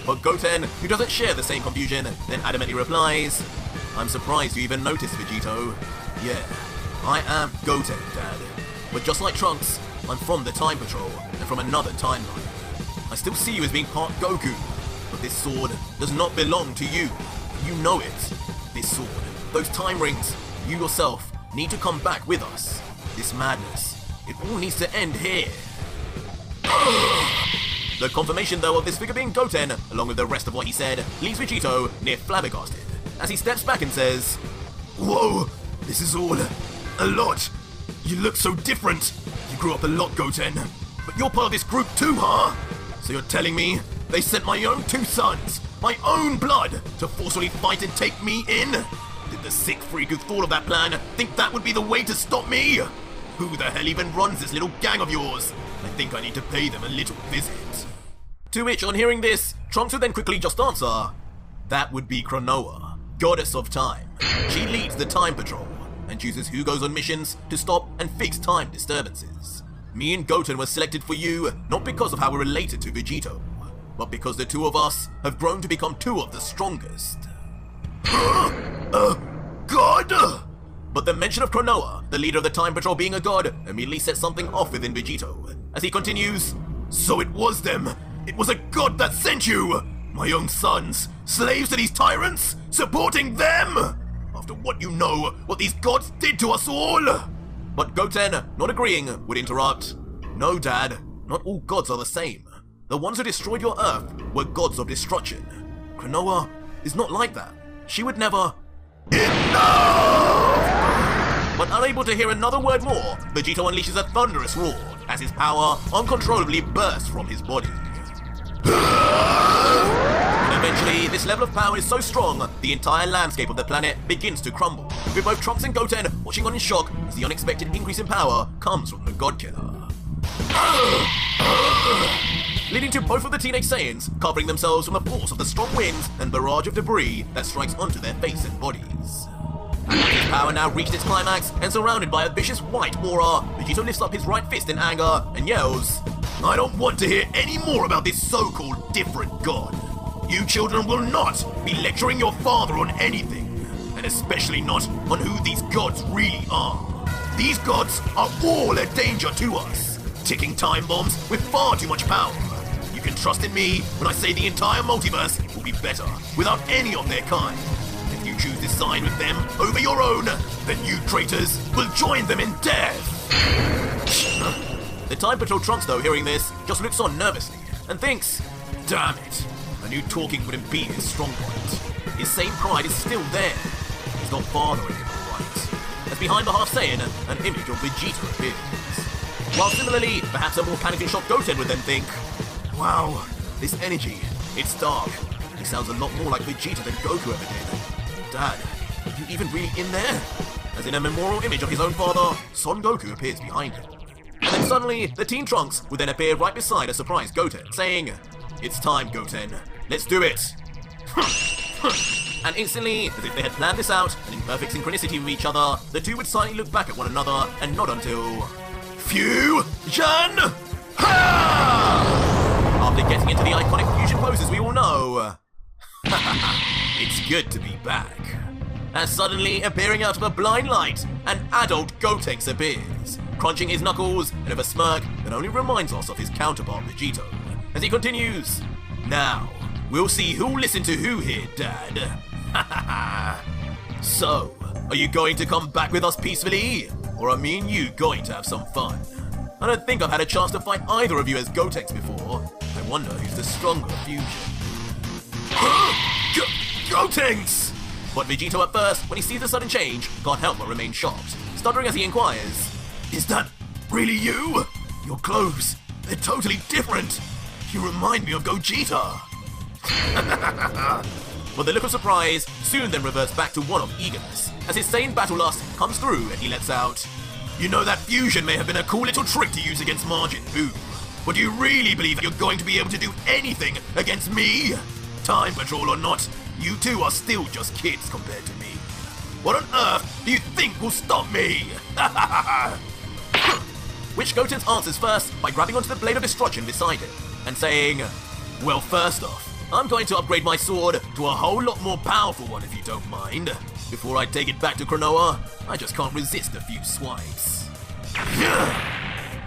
But Goten, who doesn't share the same confusion, then adamantly replies, I'm surprised you even noticed, Vegito. Yeah, I am Goten, Dad. But just like Trunks, I'm from the Time Patrol, and from another timeline. I still see you as being part Goku, but this sword does not belong to you. You know it. This sword, those time rings, you yourself need to come back with us. This madness, it all needs to end here. The confirmation though of this figure being Goten, along with the rest of what he said, leaves Vegito near flabbergasted, as he steps back and says, whoa, this is all a lot. You look so different. You grew up a lot, Goten, but you're part of this group too, huh? So you're telling me they sent my own 2 sons, my own blood, to forcefully fight and take me in? Did the sick freak who thought of that plan think that would be the way to stop me? Who the hell even runs this little gang of yours? I think I need to pay them a little visit. To which, on hearing this, Trunks would then quickly just answer, that would be Cronoa, goddess of time. She leads the Time Patrol, and chooses who goes on missions to stop and fix time disturbances. Me and Goten were selected for you, not because of how we're related to Vegito, but because the two of us have grown to become two of the strongest. God! But the mention of Cronoa, the leader of the Time Patrol being a god, immediately set something off within Vegito, as he continues, so it was them! It was a god that sent you! My own sons, slaves to these tyrants, supporting them! After what you know, what these gods did to us all! But Goten, not agreeing, would interrupt. No, Dad, not all gods are the same. The ones who destroyed your Earth were gods of destruction. Cronoa is not like that. She would never... Enough! But unable to hear another word more, Vegito unleashes a thunderous roar as his power uncontrollably bursts from his body. And eventually, this level of power is so strong, the entire landscape of the planet begins to crumble, with both Trunks and Goten watching on in shock as the unexpected increase in power comes from the God Killer. Leading to both of the teenage Saiyans covering themselves from the force of the strong winds and barrage of debris that strikes onto their face and bodies. His power now reached its climax, and surrounded by a vicious white aura, Vegito lifts up his right fist in anger and yells, I don't want to hear any more about this so-called different god. You children will not be lecturing your father on anything, and especially not on who these gods really are. These gods are all a danger to us, ticking time bombs with far too much power. You can trust in me when I say the entire multiverse will be better without any of their kind. If you choose this side with them over your own, then you traitors will join them in death. The Time Patrol Trunks, though, hearing this, just looks on nervously and thinks, damn it, I knew talking wouldn't be his strong point. His same pride is still there. He's not fathering him right. As behind the Half Saiyan, an image of Vegeta appears. While similarly, perhaps a more panic and shocked Goten would then think, wow, this energy, it's dark. He sounds a lot more like Vegeta than Goku ever did. Dad, are you even really in there? As in a memorial image of his own father, Son Goku appears behind him. And then suddenly, the Teen Trunks would then appear right beside a surprised Goten, saying, it's time, Goten. Let's do it. And instantly, as if they had planned this out, and in perfect synchronicity with each other, the two would silently look back at one another and nod until... Fusion! Ha! After getting into the iconic fusion poses we all know. It's good to be back. As suddenly, appearing out of a blind light, an adult Gotenks appears, crunching his knuckles and with a smirk that only reminds us of his counterpart Vegito. As he continues, now, we'll see who'll listen to who here, Dad. So, are you going to come back with us peacefully? Or are me and you going to have some fun? I don't think I've had a chance to fight either of you as Gotenks before. I wonder who's the stronger fusion. Gotenks! But Vegito at first, when he sees the sudden change, can't help but remain shocked, stuttering as he inquires, is that really you? Your clothes, they're totally different. You remind me of Gogeta. But the look of surprise soon then reverts back to one of eagerness, as his sane battle lust comes through and he lets out, you know that fusion may have been a cool little trick to use against Majin Buu, but do you really believe that you're going to be able to do anything against me? Time Patrol or not, you two are still just kids compared to me. What on earth do you think will stop me? Which Goten answers first by grabbing onto the blade of destruction beside him and saying, well, first off, I'm going to upgrade my sword to a whole lot more powerful one if you don't mind. Before I take it back to Cronoa, I just can't resist a few swipes.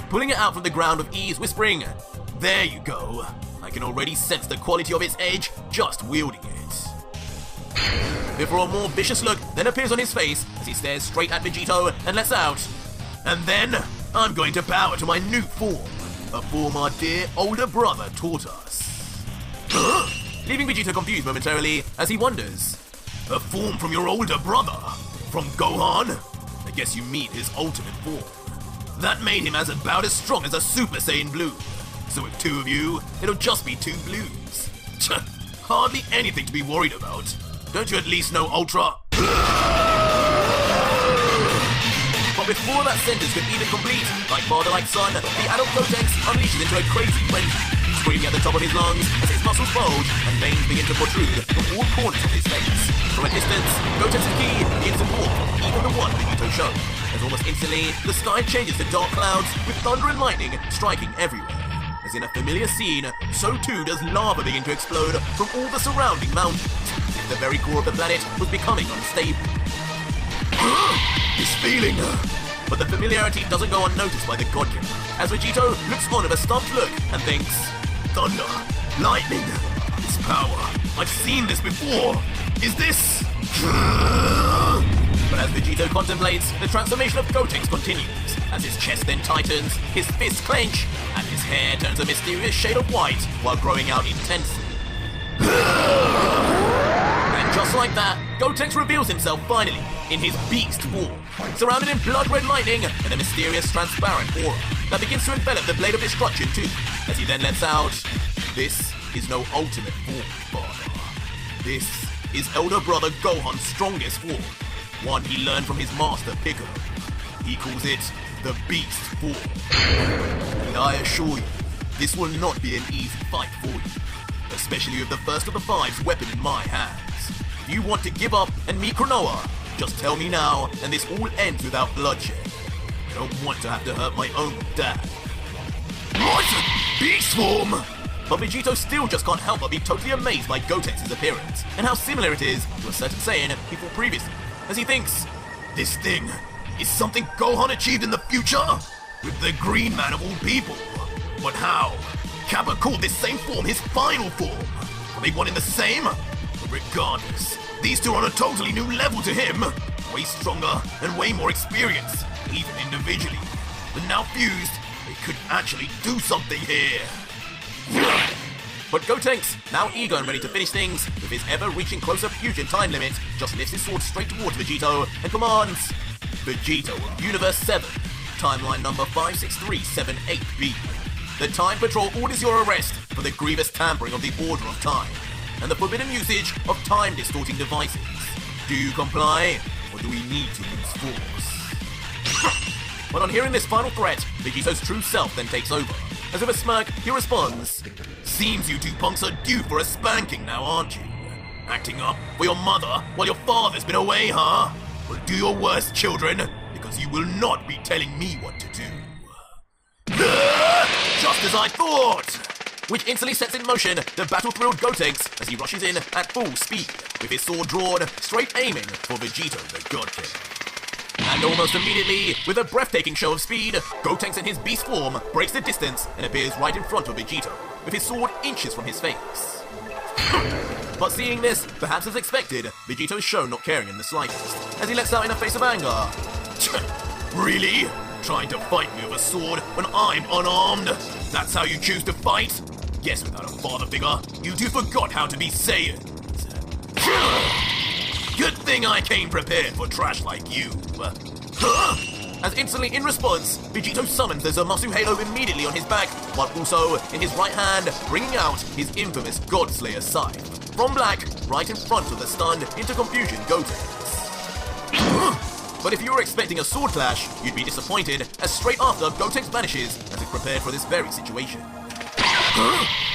Pulling it out from the ground with ease, whispering, there you go. I can already sense the quality of its edge just wielding it. Before a more vicious look then appears on his face as he stares straight at Vegito and lets out, and then I'm going to bow to my new form, a form our dear older brother taught us. Leaving Vegito confused momentarily as he wonders, a form from your older brother? From Gohan? I guess you mean his ultimate form. That made him as about as strong as a Super Saiyan Blue. So with two of you, it'll just be two blues. Hardly anything to be worried about. Don't you at least know Ultra? But But before that sentence could even complete, like father like son, the adult Gotenks unleashes into a crazy frenzy, screaming at the top of his lungs as his muscles bulge and veins begin to protrude from all corners of his face. From a distance, Gotenks' ki begins to warp, even the one Vegito showed, as almost instantly, the sky changes to dark clouds with thunder and lightning striking everywhere. As in a familiar scene, so too does lava begin to explode from all the surrounding mountains, as if the very core of the planet was becoming unstable. This feeling! But the familiarity doesn't go unnoticed by the God Killer, as Vegito looks on with a stumped look and thinks, thunder, lightning, this power, I've seen this before! Is this... But as Vegito contemplates, the transformation of Gotenks continues, as his chest then tightens, his fists clench, and his hair turns a mysterious shade of white while growing out intensely. And just like that, Gotenks reveals himself finally, in his beast form, surrounded in blood-red lightning and a mysterious transparent aura that begins to envelop the Blade of Destruction too, as he then lets out, "This is no ultimate form, father. This is elder brother Gohan's strongest form, one he learned from his master Piccolo. He calls it the Beast Form. And I assure you, this will not be an easy fight for you, especially with the first of the five's weapon in my hands. If you want to give up and meet Cronoa, just tell me now, and this all ends without bloodshed. I don't want to have to hurt my own dad." What? Beast Form? But Vegito still just can't help but be totally amazed by Gotenks' appearance, and how similar it is to a certain Saiyan he fought previously, as he thinks, this thing is something Gohan achieved in the future? With the Green Man of all people. But how? Kappa called this same form his final form. Are they one in the same? But regardless, these two are on a totally new level to him. Way stronger and way more experienced, even individually. But now fused, they could actually do something here. But Gotenks, now eager and ready to finish things, with his ever-reaching close-up fusion time limit, just lifts his sword straight towards Vegito and commands, "Vegito of Universe 7, timeline number 56378B. The Time Patrol orders your arrest for the grievous tampering of the Order of Time, and the forbidden usage of time-distorting devices. Do you comply, or do we need to use force?" But on hearing this final threat, Vegito's true self then takes over. As with a smirk, he responds, "Seems you two punks are due for a spanking now, aren't you? Acting up for your mother while your father's been away, huh? Well, do your worst, children, because you will not be telling me what to do." Just as I thought! Which instantly sets in motion the battle-thrilled Gotenks as he rushes in at full speed, with his sword drawn, straight aiming for Vegito the God Killer. And almost immediately, with a breathtaking show of speed, Gotenks in his beast form breaks the distance and appears right in front of Vegito, with his sword inches from his face. But seeing this, perhaps as expected, Vegito is shown not caring in the slightest, as he lets out in a face of anger. "Really? Trying to fight me with a sword when I'm unarmed? That's how you choose to fight? Guess without a father figure, you two forgot how to be Saiyans. Good thing I came prepared for trash like you." As instantly in response, Vegito summons the Zamasu Halo immediately on his back, while also, in his right hand, bringing out his infamous Godslayer scythe, from black, right in front of the stunned, into confusion Gotenks. But if you were expecting a sword clash, you'd be disappointed, as straight after, Gotenks vanishes as if prepared for this very situation.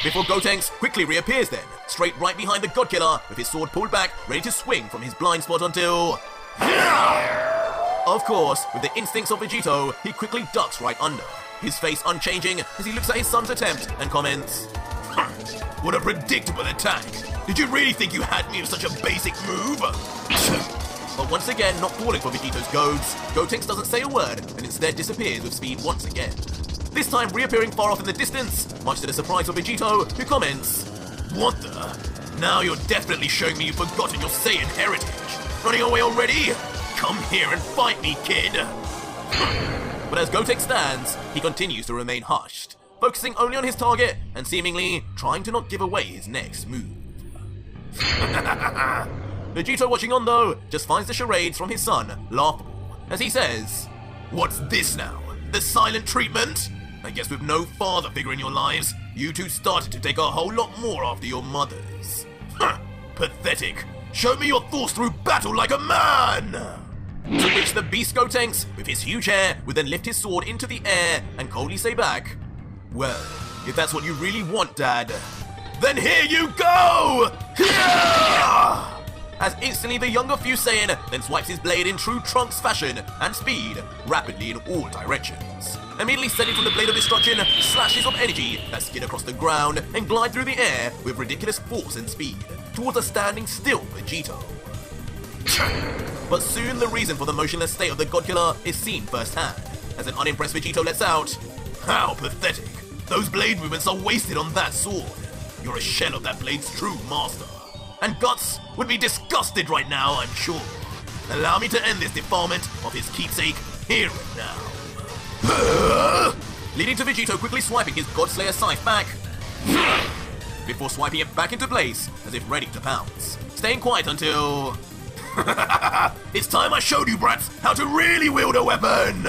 Before Gotenks quickly reappears then, straight right behind the God Killer, with his sword pulled back, ready to swing from his blind spot until... Of course, with the instincts of Vegito, he quickly ducks right under, his face unchanging as he looks at his son's attempt and comments, "What a predictable attack! Did you really think you had me with such a basic move?" But once again, not falling for Vegito's goads, Gotenks doesn't say a word and instead disappears with speed once again. This time reappearing far off in the distance, much to the surprise of Vegito, who comments, "What the? Now you're definitely showing me you've forgotten your Saiyan heritage. Running away already? Come here and fight me, kid!" But as Gotenks stands, he continues to remain hushed, focusing only on his target and seemingly trying to not give away his next move. Vegito, watching on though, just finds the charades from his son laughable, as he says, "What's this now? The silent treatment? I guess with no father figure in your lives, you two started to take a whole lot more after your mothers. Pathetic. Show me your thoughts through battle like a man!" To which the beast Gotenks, with his huge hair, would then lift his sword into the air and coldly say back, "Well, if that's what you really want, Dad, then here you go!" As instantly the younger Fuseian then swipes his blade in true Trunks fashion and speed, rapidly in all directions. Immediately setting from the blade of destruction, slashes of energy that skid across the ground and glide through the air with ridiculous force and speed, towards a standing still Vegito. But soon the reason for the motionless state of the God-Killer is seen firsthand, as an unimpressed Vegito lets out, "How pathetic! Those blade movements are wasted on that sword. You're a shell of that blade's true master. And Guts would be disgusted right now, I'm sure. Allow me to end this defilement of his keepsake here and now." Leading to Vegito quickly swiping his Godslayer scythe back, before swiping it back into place as if ready to pounce, staying quiet until... "It's time I showed you brats how to really wield a weapon!"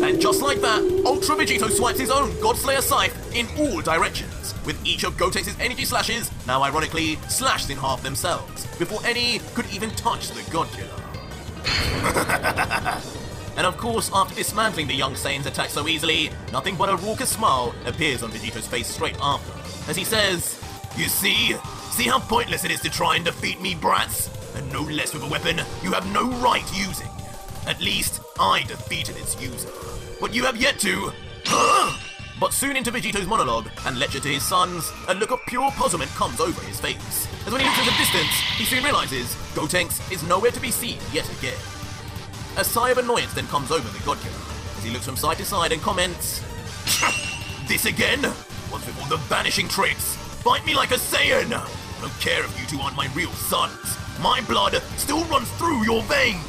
And just like that, Ultra Vegito swipes his own Godslayer scythe in all directions, with each of Gotenks' energy slashes now ironically slashed in half themselves, before any could even touch the God-Killer. And of course, after dismantling the young Saiyan's attack so easily, nothing but a raucous smile appears on Vegito's face straight after, as he says, "You see how pointless it is to try and defeat me, brats? And no less with a weapon you have no right using. At least, I defeated its user. But you have yet to... But soon into Vegito's monologue, and lecture to his sons, a look of pure puzzlement comes over his face, as when he looks at the distance, he soon realizes Gotenks is nowhere to be seen yet again. A sigh of annoyance then comes over the God-Killer, as he looks from side to side and comments, "This again? What's with all the vanishing tricks? Fight me like a Saiyan! I don't care if you two aren't my real sons. My blood still runs through your veins!"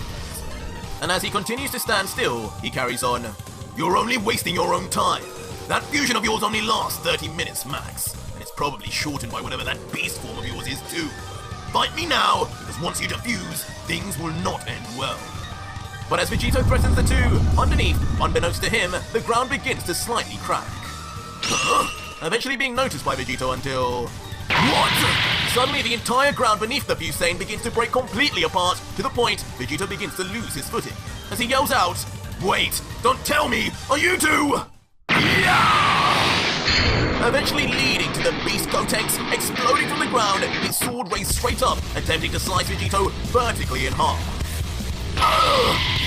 And as he continues to stand still, he carries on, "You're only wasting your own time. That fusion of yours only lasts 30 minutes max, and it's probably shortened by whatever that beast form of yours is too. Fight me now, because once you defuse, things will not end well." But as Vegito threatens the two, underneath, unbeknownst to him, the ground begins to slightly crack. Eventually being noticed by Vegito until... What? Suddenly the entire ground beneath the Fuseian begins to break completely apart, to the point Vegito begins to lose his footing, as he yells out, "Wait, don't tell me, are you two?" Eventually leading to the beast Gotenks exploding from the ground, his sword raised straight up, attempting to slice Vegito vertically in half.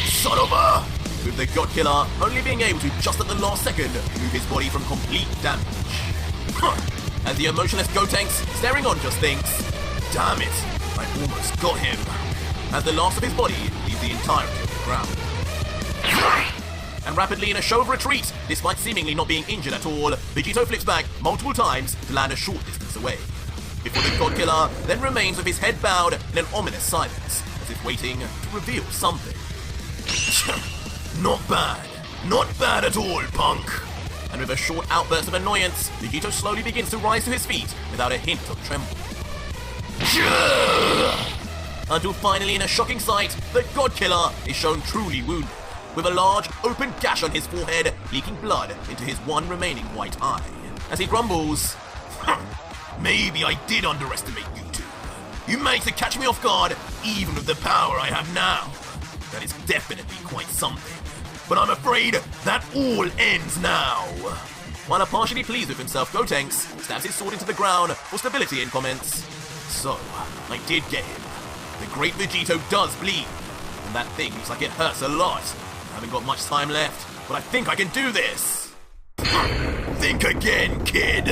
Son of a... With the God-Killer only being able to just at the last second move his body from complete damage. As the emotionless Gotenks staring on just thinks, "Damn it, I almost got him." As the last of his body leaves the entirety of the ground. And rapidly in a show of retreat, despite seemingly not being injured at all, Vegito flips back multiple times to land a short distance away, before the God-Killer then remains with his head bowed in an ominous silence, as if waiting to reveal something. Not bad at all, punk." And with a short outburst of annoyance, Vegito slowly begins to rise to his feet without a hint of tremble. Until finally, in a shocking sight, the God-Killer is shown truly wounded, with a large, open gash on his forehead, leaking blood into his one remaining white eye, as he grumbles, "Maybe I did underestimate you two. You managed to catch me off guard, even with the power I have now. That is definitely quite something. But I'm afraid that all ends now." While partially pleased with himself, Gotenks stabs his sword into the ground for stability and comments, "So, I did get him. The great Vegito does bleed, and that thing looks like it hurts a lot. I haven't got much time left, but I think I can do this." "Think again, kid."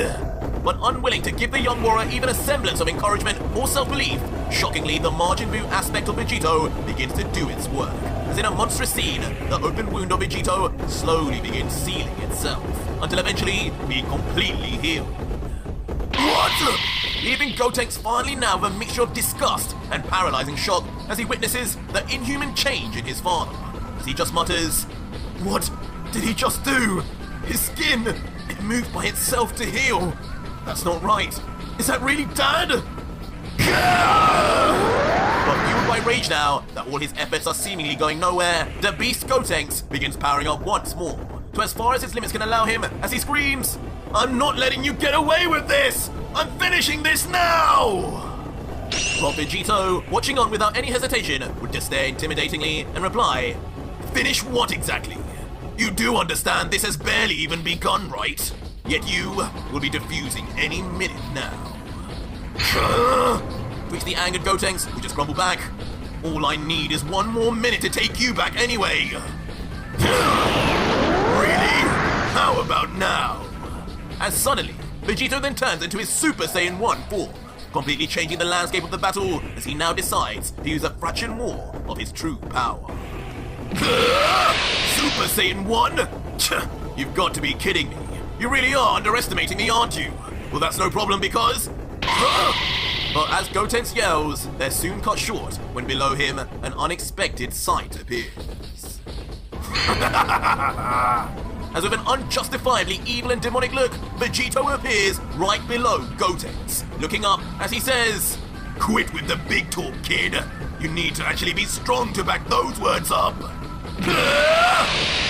But unwilling to give the young warrior even a semblance of encouragement or self-belief, shockingly the Majin Buu aspect of Vegito begins to do its work, as in a monstrous scene, the open wound of Vegito slowly begins sealing itself, until eventually being completely healed. What? Leaving Gotenks finally now with a mixture of disgust and paralyzing shock as he witnesses the inhuman change in his father, as he just mutters, "What did he just do? His skin, it moved by itself to heal. That's not right. Is that really Dad?" But fueled by rage now, that all his efforts are seemingly going nowhere, the beast Gotenks begins powering up once more, to as far as his limits can allow him, as he screams, "I'm not letting you get away with this! I'm finishing this now!" While Vegito, watching on without any hesitation, would just stare intimidatingly and reply, "Finish what exactly? You do understand this has barely even begun, right? Yet you will be defusing any minute now." Which the angered Gotenks would just grumble back, "All I need is one more minute to take you back anyway." Really? How about now? And suddenly, Vegito then turns into his Super Saiyan 1 form, completely changing the landscape of the battle as he now decides to use a fraction more of his true power. Super Saiyan 1? You've got to be kidding me. You really are underestimating me, aren't you? Well, that's no problem because... But as Gotenks yells, they're soon cut short when below him an unexpected sight appears. As with an unjustifiably evil and demonic look, Vegito appears right below Gotenks, looking up as he says, "Quit with the big talk, kid. You need to actually be strong to back those words up."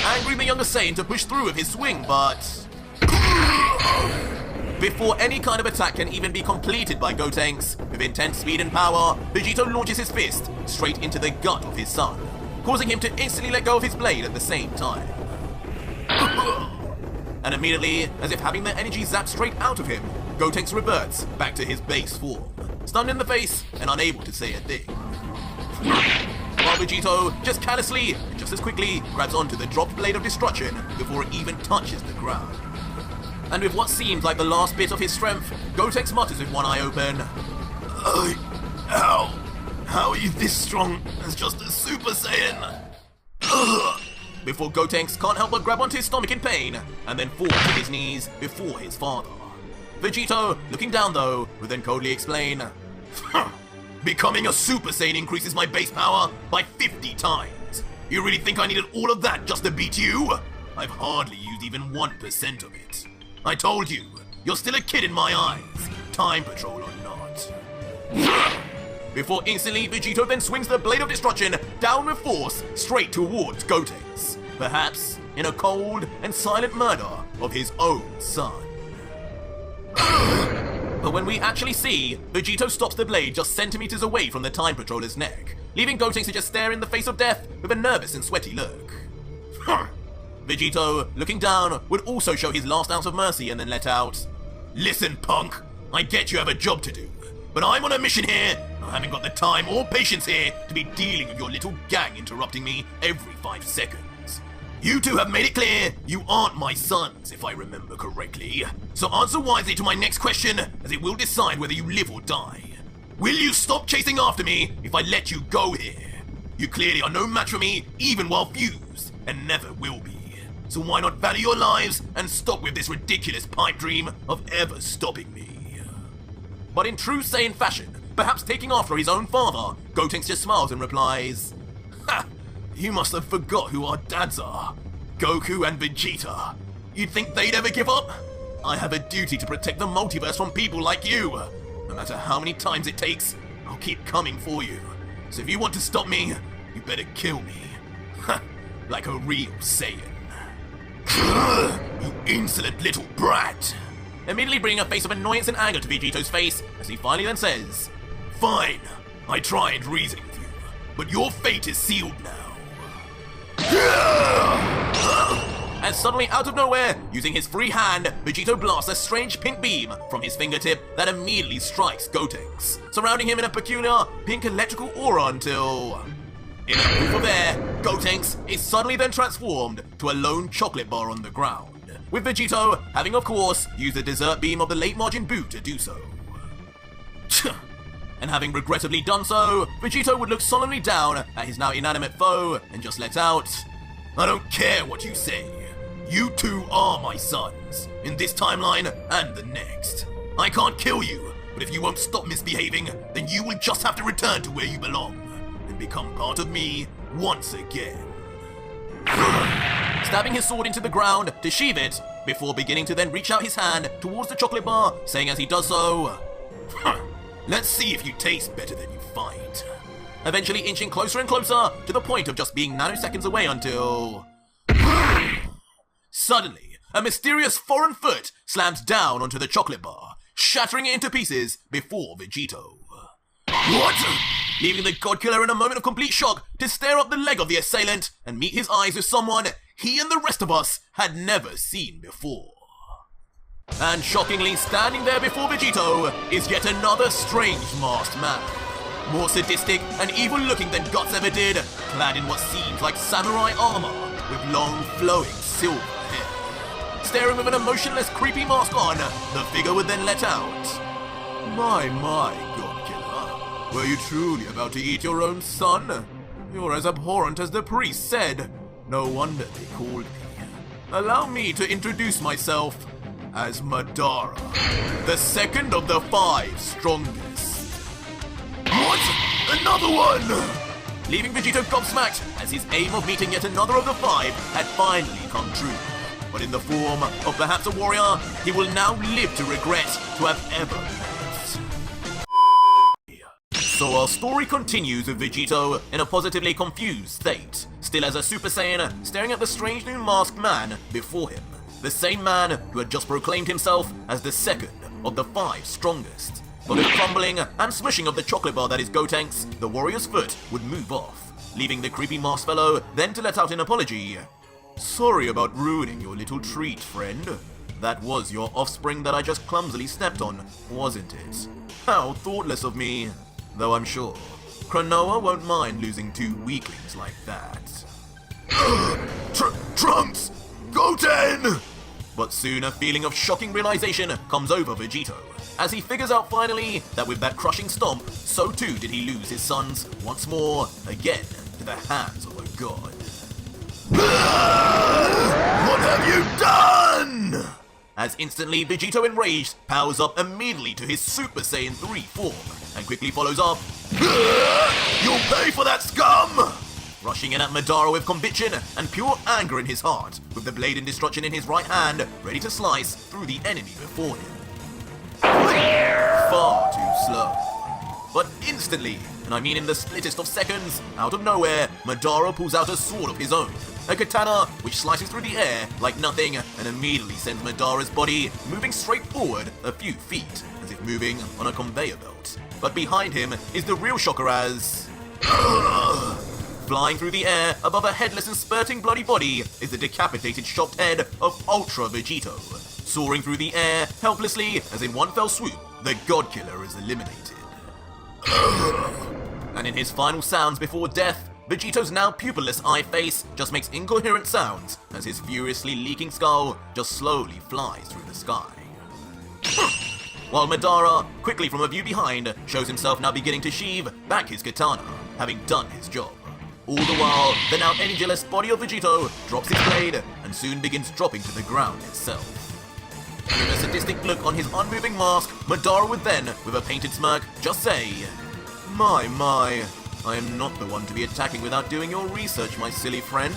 Angering the younger Saiyan to push through with his swing, but... Before any kind of attack can even be completed by Gotenks, with intense speed and power, Vegito launches his fist straight into the gut of his son, causing him to instantly let go of his blade at the same time. And immediately, as if having their energy zapped straight out of him, Gotenks reverts back to his base form, stunned in the face and unable to say a thing. While Vegito just callously and just as quickly grabs onto the dropped blade of destruction before it even touches the ground. And with what seems like the last bit of his strength, Gotenks mutters with one eye open, How are you this strong as just a Super Saiyan?" Before Gotenks can't help but grab onto his stomach in pain, and then fall to his knees before his father. Vegito, looking down though, would then coldly explain, "Becoming a Super Saiyan increases my base power by 50 times. You really think I needed all of that just to beat you? I've hardly used even 1% of it. I told you, you're still a kid in my eyes, Time Patrol or not." Before instantly, Vegito then swings the Blade of Destruction down with force straight towards Gotenks, perhaps in a cold and silent murder of his own son. But when we actually see, Vegito stops the blade just centimeters away from the Time Patroller's neck, leaving Gotenks to just stare in the face of death with a nervous and sweaty look. Vegito, looking down, would also show his last ounce of mercy and then let out, "Listen, punk, I get you have a job to do, but I'm on a mission here. I haven't got the time or patience here to be dealing with your little gang interrupting me every 5 seconds. You two have made it clear you aren't my sons, if I remember correctly. So answer wisely to my next question, as it will decide whether you live or die. Will you stop chasing after me if I let you go here? You clearly are no match for me, even while fused, and never will be. So why not value your lives and stop with this ridiculous pipe dream of ever stopping me?" But in true Saiyan fashion, perhaps taking after his own father, Gotenks just smiles and replies, "Ha! You must have forgot who our dads are. Goku and Vegeta. You'd think they'd ever give up? I have a duty to protect the multiverse from people like you. No matter how many times it takes, I'll keep coming for you. So if you want to stop me, you better kill me. Ha! Like a real Saiyan." "You insolent little brat!" Immediately bringing a face of annoyance and anger to Vegito's face, as he finally then says, "Fine, I tried reasoning with you, but your fate is sealed now." And suddenly out of nowhere, using his free hand, Vegito blasts a strange pink beam from his fingertip that immediately strikes Gotenks, surrounding him in a peculiar pink electrical aura until... in a proof of air, Gotenks is suddenly then transformed to a lone chocolate bar on the ground, with Vegito having of course used the dessert beam of the late Majin Buu to do so. And having regrettably done so, Vegito would look solemnly down at his now inanimate foe and just let out, "I don't care what you say. You two are my sons, in this timeline and the next. I can't kill you, but if you won't stop misbehaving, then you will just have to return to where you belong and become part of me once again." Stabbing his sword into the ground to sheath it, before beginning to then reach out his hand towards the chocolate bar, saying as he does so, "Let's see if you taste better than you fight." Eventually inching closer and closer to the point of just being nanoseconds away until... Suddenly, a mysterious foreign foot slams down onto the chocolate bar, shattering it into pieces before Vegito. What? Leaving the God Killer in a moment of complete shock to stare up the leg of the assailant and meet his eyes with someone he and the rest of us had never seen before. And shockingly standing there before Vegito is yet another strange masked man. More sadistic and evil looking than Guts ever did, clad in what seems like samurai armor with long flowing silver hair. Staring with an emotionless creepy mask on, the figure would then let out, My, God Killer, were you truly about to eat your own son? You're as abhorrent as the priest said. No wonder they called me. Allow me to introduce myself as Madara, the second of the 5 strongest. What? Another one! Leaving Vegito gobsmacked as his aim of meeting yet another of the 5 had finally come true. But in the form of perhaps a warrior, he will now live to regret to have ever met. So our story continues with Vegito in a positively confused state, still as a Super Saiyan, staring at the strange new masked man before him. The same man who had just proclaimed himself as the second of the 5 strongest. But with crumbling and smishing of the chocolate bar that is Gotenks, the warrior's foot would move off, leaving the creepy masked fellow then to let out an apology. Sorry about ruining your little treat, friend. That was your offspring that I just clumsily stepped on, wasn't it? How thoughtless of me. Though I'm sure Cronoa won't mind losing 2 weaklings like that. Trunks! Goten! But soon a feeling of shocking realization comes over Vegito, as he figures out finally that with that crushing stomp, so too did he lose his sons once more, again, to the hands of a god. What have you done? As instantly Vegito enraged powers up immediately to his Super Saiyan 3 form, and quickly follows up, You'll pay for that, scum! Rushing in at Madara with conviction and pure anger in his heart, with the blade in destruction in his right hand, ready to slice through the enemy before him. Far too slow. But instantly, and I mean in the splittest of seconds, out of nowhere, Madara pulls out a sword of his own, a katana which slices through the air like nothing and immediately sends Madara's body moving straight forward a few feet, as if moving on a conveyor belt. But behind him is the real shocker as... Flying through the air above a headless and spurting bloody body is the decapitated chopped head of Ultra Vegito. Soaring through the air helplessly as in one fell swoop, the God Killer is eliminated. And in his final sounds before death, Vegito's now pupilless eye face just makes incoherent sounds as his furiously leaking skull just slowly flies through the sky. While Madara, quickly from a view behind, shows himself now beginning to sheathe back his katana, having done his job. All the while, the now energyless body of Vegito drops his blade and soon begins dropping to the ground itself. With a sadistic look on his unmoving mask, Madara would then, with a painted smirk, just say, My, I am not the one to be attacking without doing your research, my silly friend.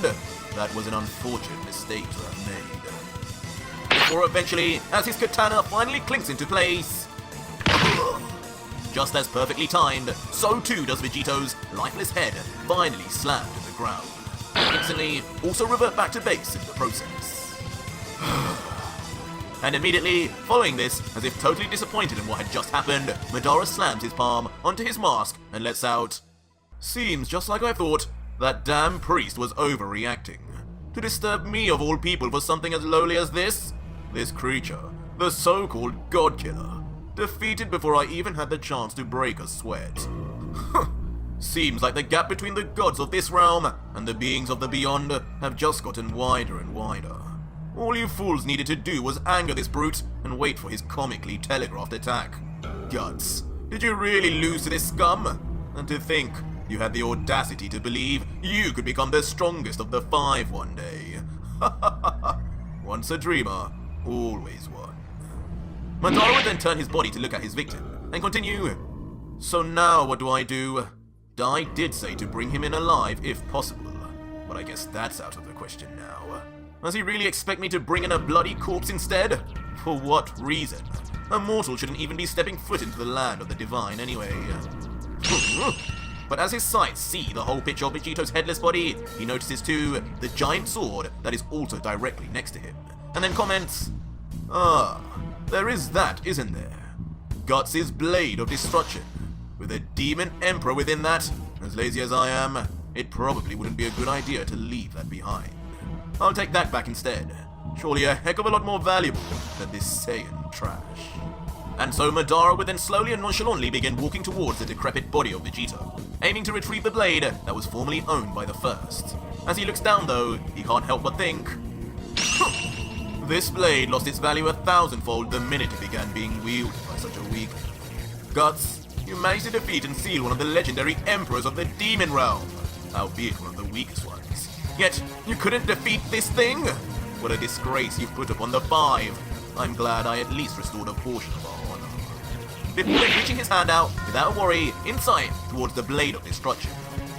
That was an unfortunate mistake to have made. Before eventually, as his katana finally clinks into place, just as perfectly timed, so too does Vegito's lifeless head finally slam to the ground, and instantly also revert back to base in the process. And immediately, following this, as if totally disappointed in what had just happened, Madara slams his palm onto his mask and lets out, Seems just like I thought, that damn priest was overreacting. To disturb me of all people for something as lowly as this? This creature, the so-called God Killer, defeated before I even had the chance to break a sweat. Seems like the gap between the gods of this realm and the beings of the beyond have just gotten wider and wider. All you fools needed to do was anger this brute and wait for his comically telegraphed attack. Guts, did you really lose to this scum? And to think you had the audacity to believe you could become the strongest of the 5 one day. Once a dreamer, always one. Madara would then turn his body to look at his victim and continue. So now what do? I did say to bring him in alive if possible, but I guess that's out of the question now. Does he really expect me to bring in a bloody corpse instead? For what reason? A mortal shouldn't even be stepping foot into the land of the divine anyway. But as his sights see the whole picture of Vegito's headless body, he notices too the giant sword that is also directly next to him, and then comments, there is that, isn't there? Guts' blade of destruction, With a demon emperor within that, as lazy as I am, it probably wouldn't be a good idea to leave that behind. I'll take that back instead. Surely a heck of a lot more valuable than this Saiyan trash. And so Madara would then slowly and nonchalantly begin walking towards the decrepit body of Vegito, aiming to retrieve the blade that was formerly owned by the first. As he looks down though, he can't help but think, this blade lost its value 1,000-fold the minute it began being wielded by such a weak. Guts, you managed to defeat and seal one of the legendary emperors of the demon realm, albeit one of the weakest ones. Yet, you couldn't defeat this thing? What a disgrace you've put upon the Five. I'm glad I at least restored a portion of our honor. Before then reaching his hand out, without worry, in sight, towards the blade of destruction,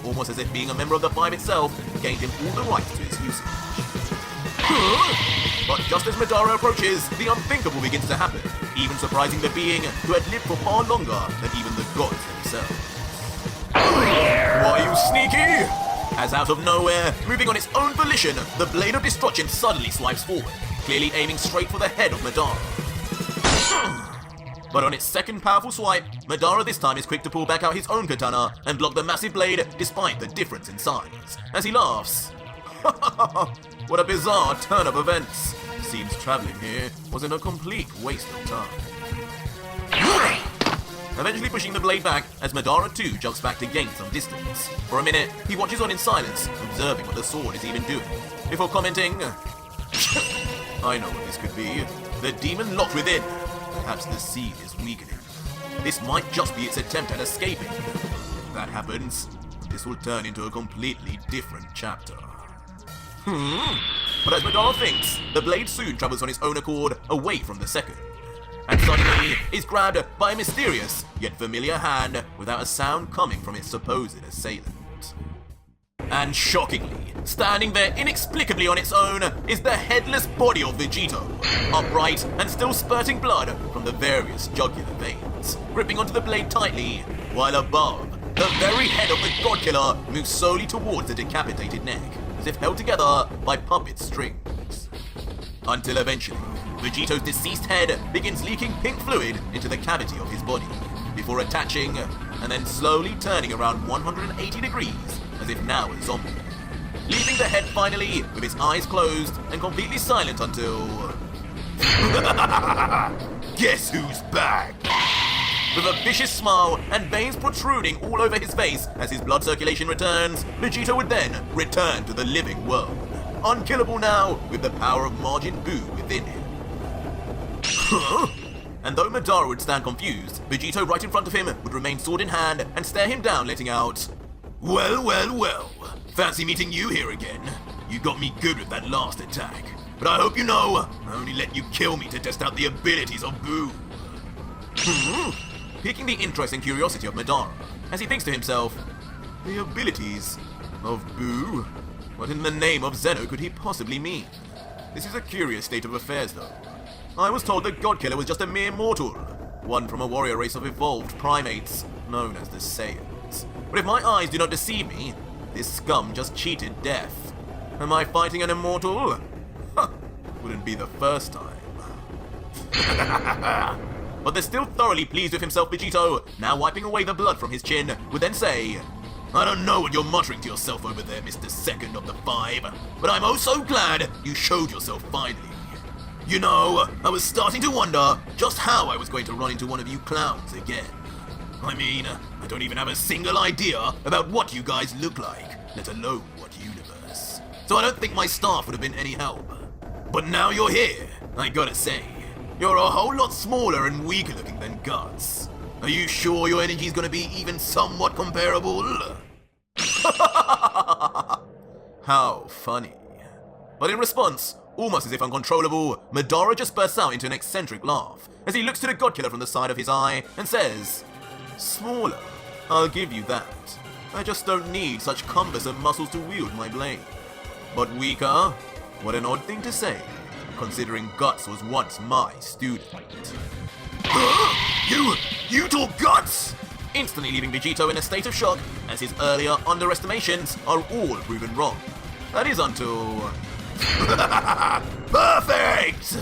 almost as if being a member of the Five itself gained him all the rights to its usage. But just as Madara approaches, the unthinkable begins to happen, even surprising the being who had lived for far longer than even the gods themselves. Why, you sneaky! As out of nowhere, moving on its own volition, the blade of destruction suddenly swipes forward, clearly aiming straight for the head of Madara. But on its second powerful swipe, Madara this time is quick to pull back out his own katana and block the massive blade despite the difference in size. As he laughs, what a bizarre turn of events. Seems traveling here wasn't a complete waste of time. Eventually pushing the blade back as Madara too jumps back to gain some distance. For a minute, he watches on in silence, observing what the sword is even doing, before commenting, I know what this could be. The demon locked within. Perhaps the seed is weakening. This might just be its attempt at escaping. If that happens, this will turn into a completely different chapter. But as Madara thinks, the blade soon travels on its own accord away from the second, and suddenly is grabbed by a mysterious yet familiar hand without a sound coming from its supposed assailant. And shockingly, standing there inexplicably on its own is the headless body of Vegito, upright and still spurting blood from the various jugular veins, gripping onto the blade tightly, while above, the very head of the God-Killer moves slowly towards the decapitated neck, as if held together by puppet strings. Until eventually, Vegito's deceased head begins leaking pink fluid into the cavity of his body, before attaching and then slowly turning around 180 degrees as if now a zombie, leaving the head finally with its eyes closed and completely silent until... Guess who's back? With a vicious smile and veins protruding all over his face as his blood circulation returns, Vegito would then return to the living world, unkillable now with the power of Majin Buu within him. And though Madara would stand confused, Vegito right in front of him would remain sword in hand and stare him down, letting out, Well, well, well, fancy meeting you here again. You got me good with that last attack, but I hope you know, I only let you kill me to test out the abilities of Buu. Piquing the interest and curiosity of Madara, as he thinks to himself, the abilities of Buu? What in the name of Zeno could he possibly mean? This is a curious state of affairs though. I was told the God-Killer was just a mere mortal, one from a warrior race of evolved primates, known as the Saiyans. But if my eyes do not deceive me, this scum just cheated death. Am I fighting an immortal? Wouldn't be the first time. But the still thoroughly pleased with himself Vegito, now wiping away the blood from his chin, would then say, I don't know what you're muttering to yourself over there, Mr. Second of the Five, but I'm oh so glad you showed yourself finally. You know, I was starting to wonder just how I was going to run into one of you clowns again. I mean, I don't even have a single idea about what you guys look like, let alone what universe. So I don't think my staff would have been any help. But now you're here, I gotta say, you're a whole lot smaller and weaker looking than Guts. Are you sure your energy's gonna be even somewhat comparable? How funny. But in response, almost as if uncontrollable, Madara just bursts out into an eccentric laugh as he looks to the God-Killer from the side of his eye and says, Smaller, I'll give you that. I just don't need such cumbersome muscles to wield my blade. But weaker? What an odd thing to say, considering Guts was once my student. You talk Guts! Instantly leaving Vegito in a state of shock as his earlier underestimations are all proven wrong. That is until... Perfect!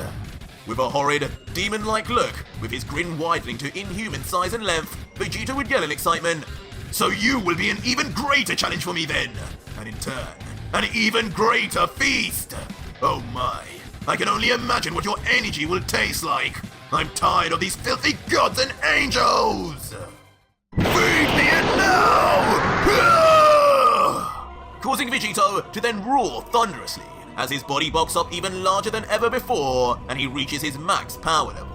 With a horrid, demon-like look, with his grin widening to inhuman size and length, Vegito would yell in excitement, "So you will be an even greater challenge for me then! And in turn, an even greater feast! Oh my, I can only imagine what your energy will taste like! I'm tired of these filthy gods and angels! Feed me it now!" Causing Vegito to then roar thunderously, as his body bulks up even larger than ever before and he reaches his max power level.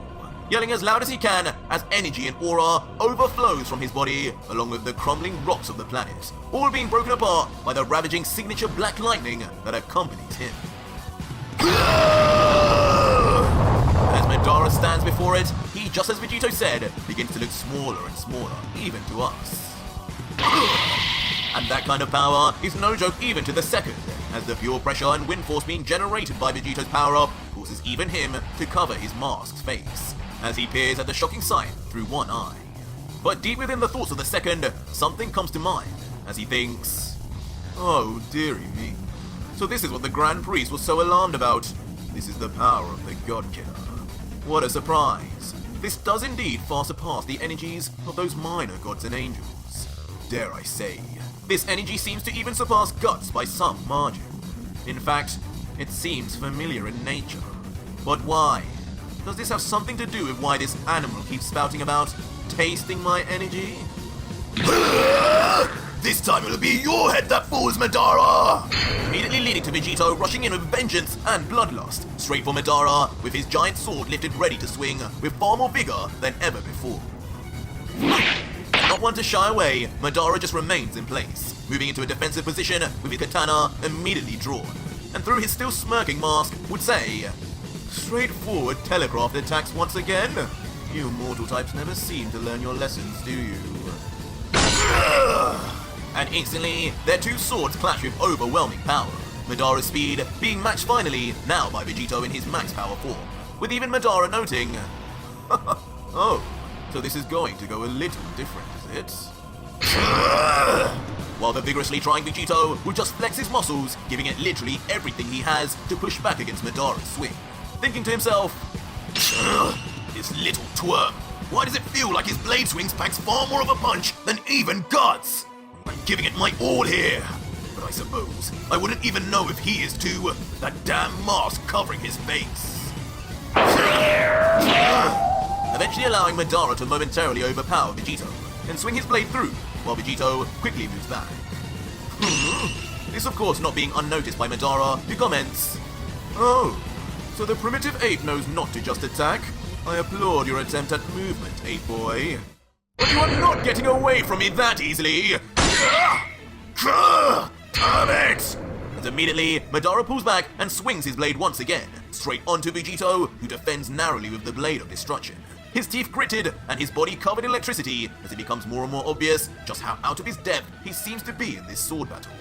Yelling as loud as he can as energy and aura overflows from his body along with the crumbling rocks of the planet, all being broken apart by the ravaging signature black lightning that accompanies him. As Madara stands before it, he, just as Vegito said, begins to look smaller and smaller, even to us. And that kind of power is no joke even to the second, as the pure pressure and wind force being generated by Vegito's power-up causes even him to cover his masked face, as he peers at the shocking sight through one eye. But deep within the thoughts of the second, something comes to mind, as he thinks, "Oh dearie me, so this is what the Grand Priest was so alarmed about. This is the power of the God Killer. What a surprise. This does indeed far surpass the energies of those minor gods and angels. Dare I say, this energy seems to even surpass guts by some margin. In fact, it seems familiar in nature. But why? Does this have something to do with why this animal keeps spouting about tasting my energy?" "This time it'll be your head that falls, Madara!" Immediately leading to Vegito rushing in with vengeance and bloodlust, straight for Madara, with his giant sword lifted ready to swing with far more vigor than ever before. Not one to shy away, Madara just remains in place, moving into a defensive position with his katana immediately drawn, and through his still smirking mask would say, "Straightforward telegraphed attacks once again. You mortal types never seem to learn your lessons, do you?" And instantly, their two swords clash with overwhelming power, Madara's speed being matched finally now by Vegito in his max power form, with even Madara noting, "Oh, so this is going to go a little different, is it?" While the vigorously trying Vegito will just flex his muscles, giving it literally everything he has to push back against Madara's swing, thinking to himself, "This little twerp, why does it feel like his blade swings packs far more of a punch than even guts? I'm giving it my all here, but I suppose I wouldn't even know if he is too, that damn mask covering his face." Eventually allowing Madara to momentarily overpower Vegito and swing his blade through, while Vegito quickly moves back. This of course not being unnoticed by Madara, who comments, "Oh, so the primitive ape knows not to just attack? I applaud your attempt at movement, ape boy. But you are not getting away from me that easily! Damn it!" And immediately, Madara pulls back and swings his blade once again, straight onto Vegito, who defends narrowly with the Blade of Destruction. His teeth gritted and his body covered in electricity as it becomes more and more obvious just how out of his depth he seems to be in this sword battle.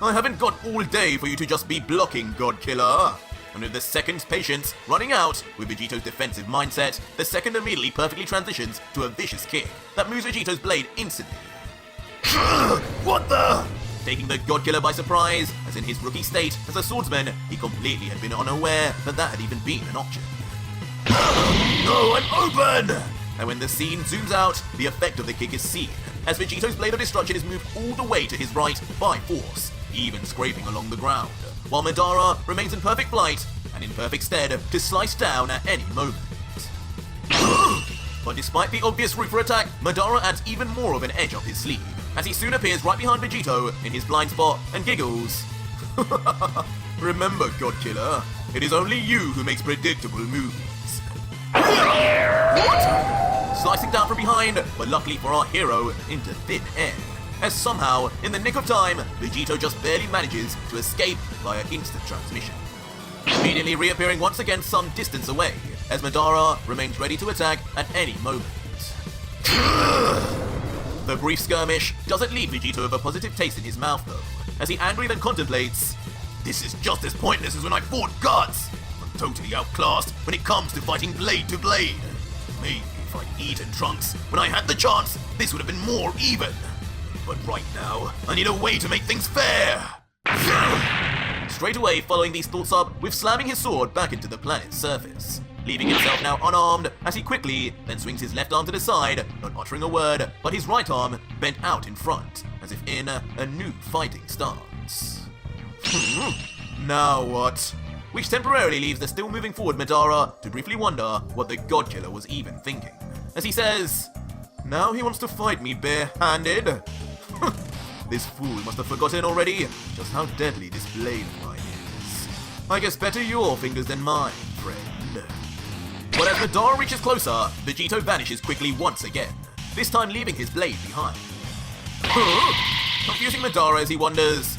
"I haven't got all day for you to just be blocking, God Killer." And with the second's patience running out with Vegito's defensive mindset, the second immediately perfectly transitions to a vicious kick that moves Vegito's blade instantly. "What the?" Taking the God Killer by surprise, as in his rookie state as a swordsman, he completely had been unaware that that had even been an option. "No, I'm open!" And when the scene zooms out, the effect of the kick is seen, as Vegito's Blade of Destruction is moved all the way to his right by force, even scraping along the ground, while Madara remains in perfect flight and in perfect stead to slice down at any moment. But despite the obvious route for attack, Madara adds even more of an edge up his sleeve, as he soon appears right behind Vegito in his blind spot and giggles. "Remember, God Killer, it is only you who makes predictable moves." What? Slicing down from behind, but luckily for our hero, into thin air, as somehow, in the nick of time, Vegito just barely manages to escape via instant transmission, immediately reappearing once again some distance away, as Madara remains ready to attack at any moment. The brief skirmish doesn't leave Vegito with a positive taste in his mouth though, as he angrily then contemplates, "This is just as pointless as when I fought guts. I'm totally outclassed when it comes to fighting blade to blade. Maybe if I'd eaten Trunks when I had the chance, this would have been more even. But right now, I need a way to make things fair." straight away following these thoughts up with slamming his sword back into the planet's surface, leaving himself now unarmed as he quickly then swings his left arm to the side, not uttering a word, but his right arm bent out in front, as if in a new fighting stance. Now what? Which temporarily leaves the still moving forward Madara to briefly wonder what the God Killer was even thinking, as he says, "Now he wants to fight me bare-handed? This fool must have forgotten already just how deadly this blade of mine is. I guess better your fingers than mine, friend." But as Madara reaches closer, Vegito vanishes quickly once again, this time leaving his blade behind. Confusing Madara as he wonders,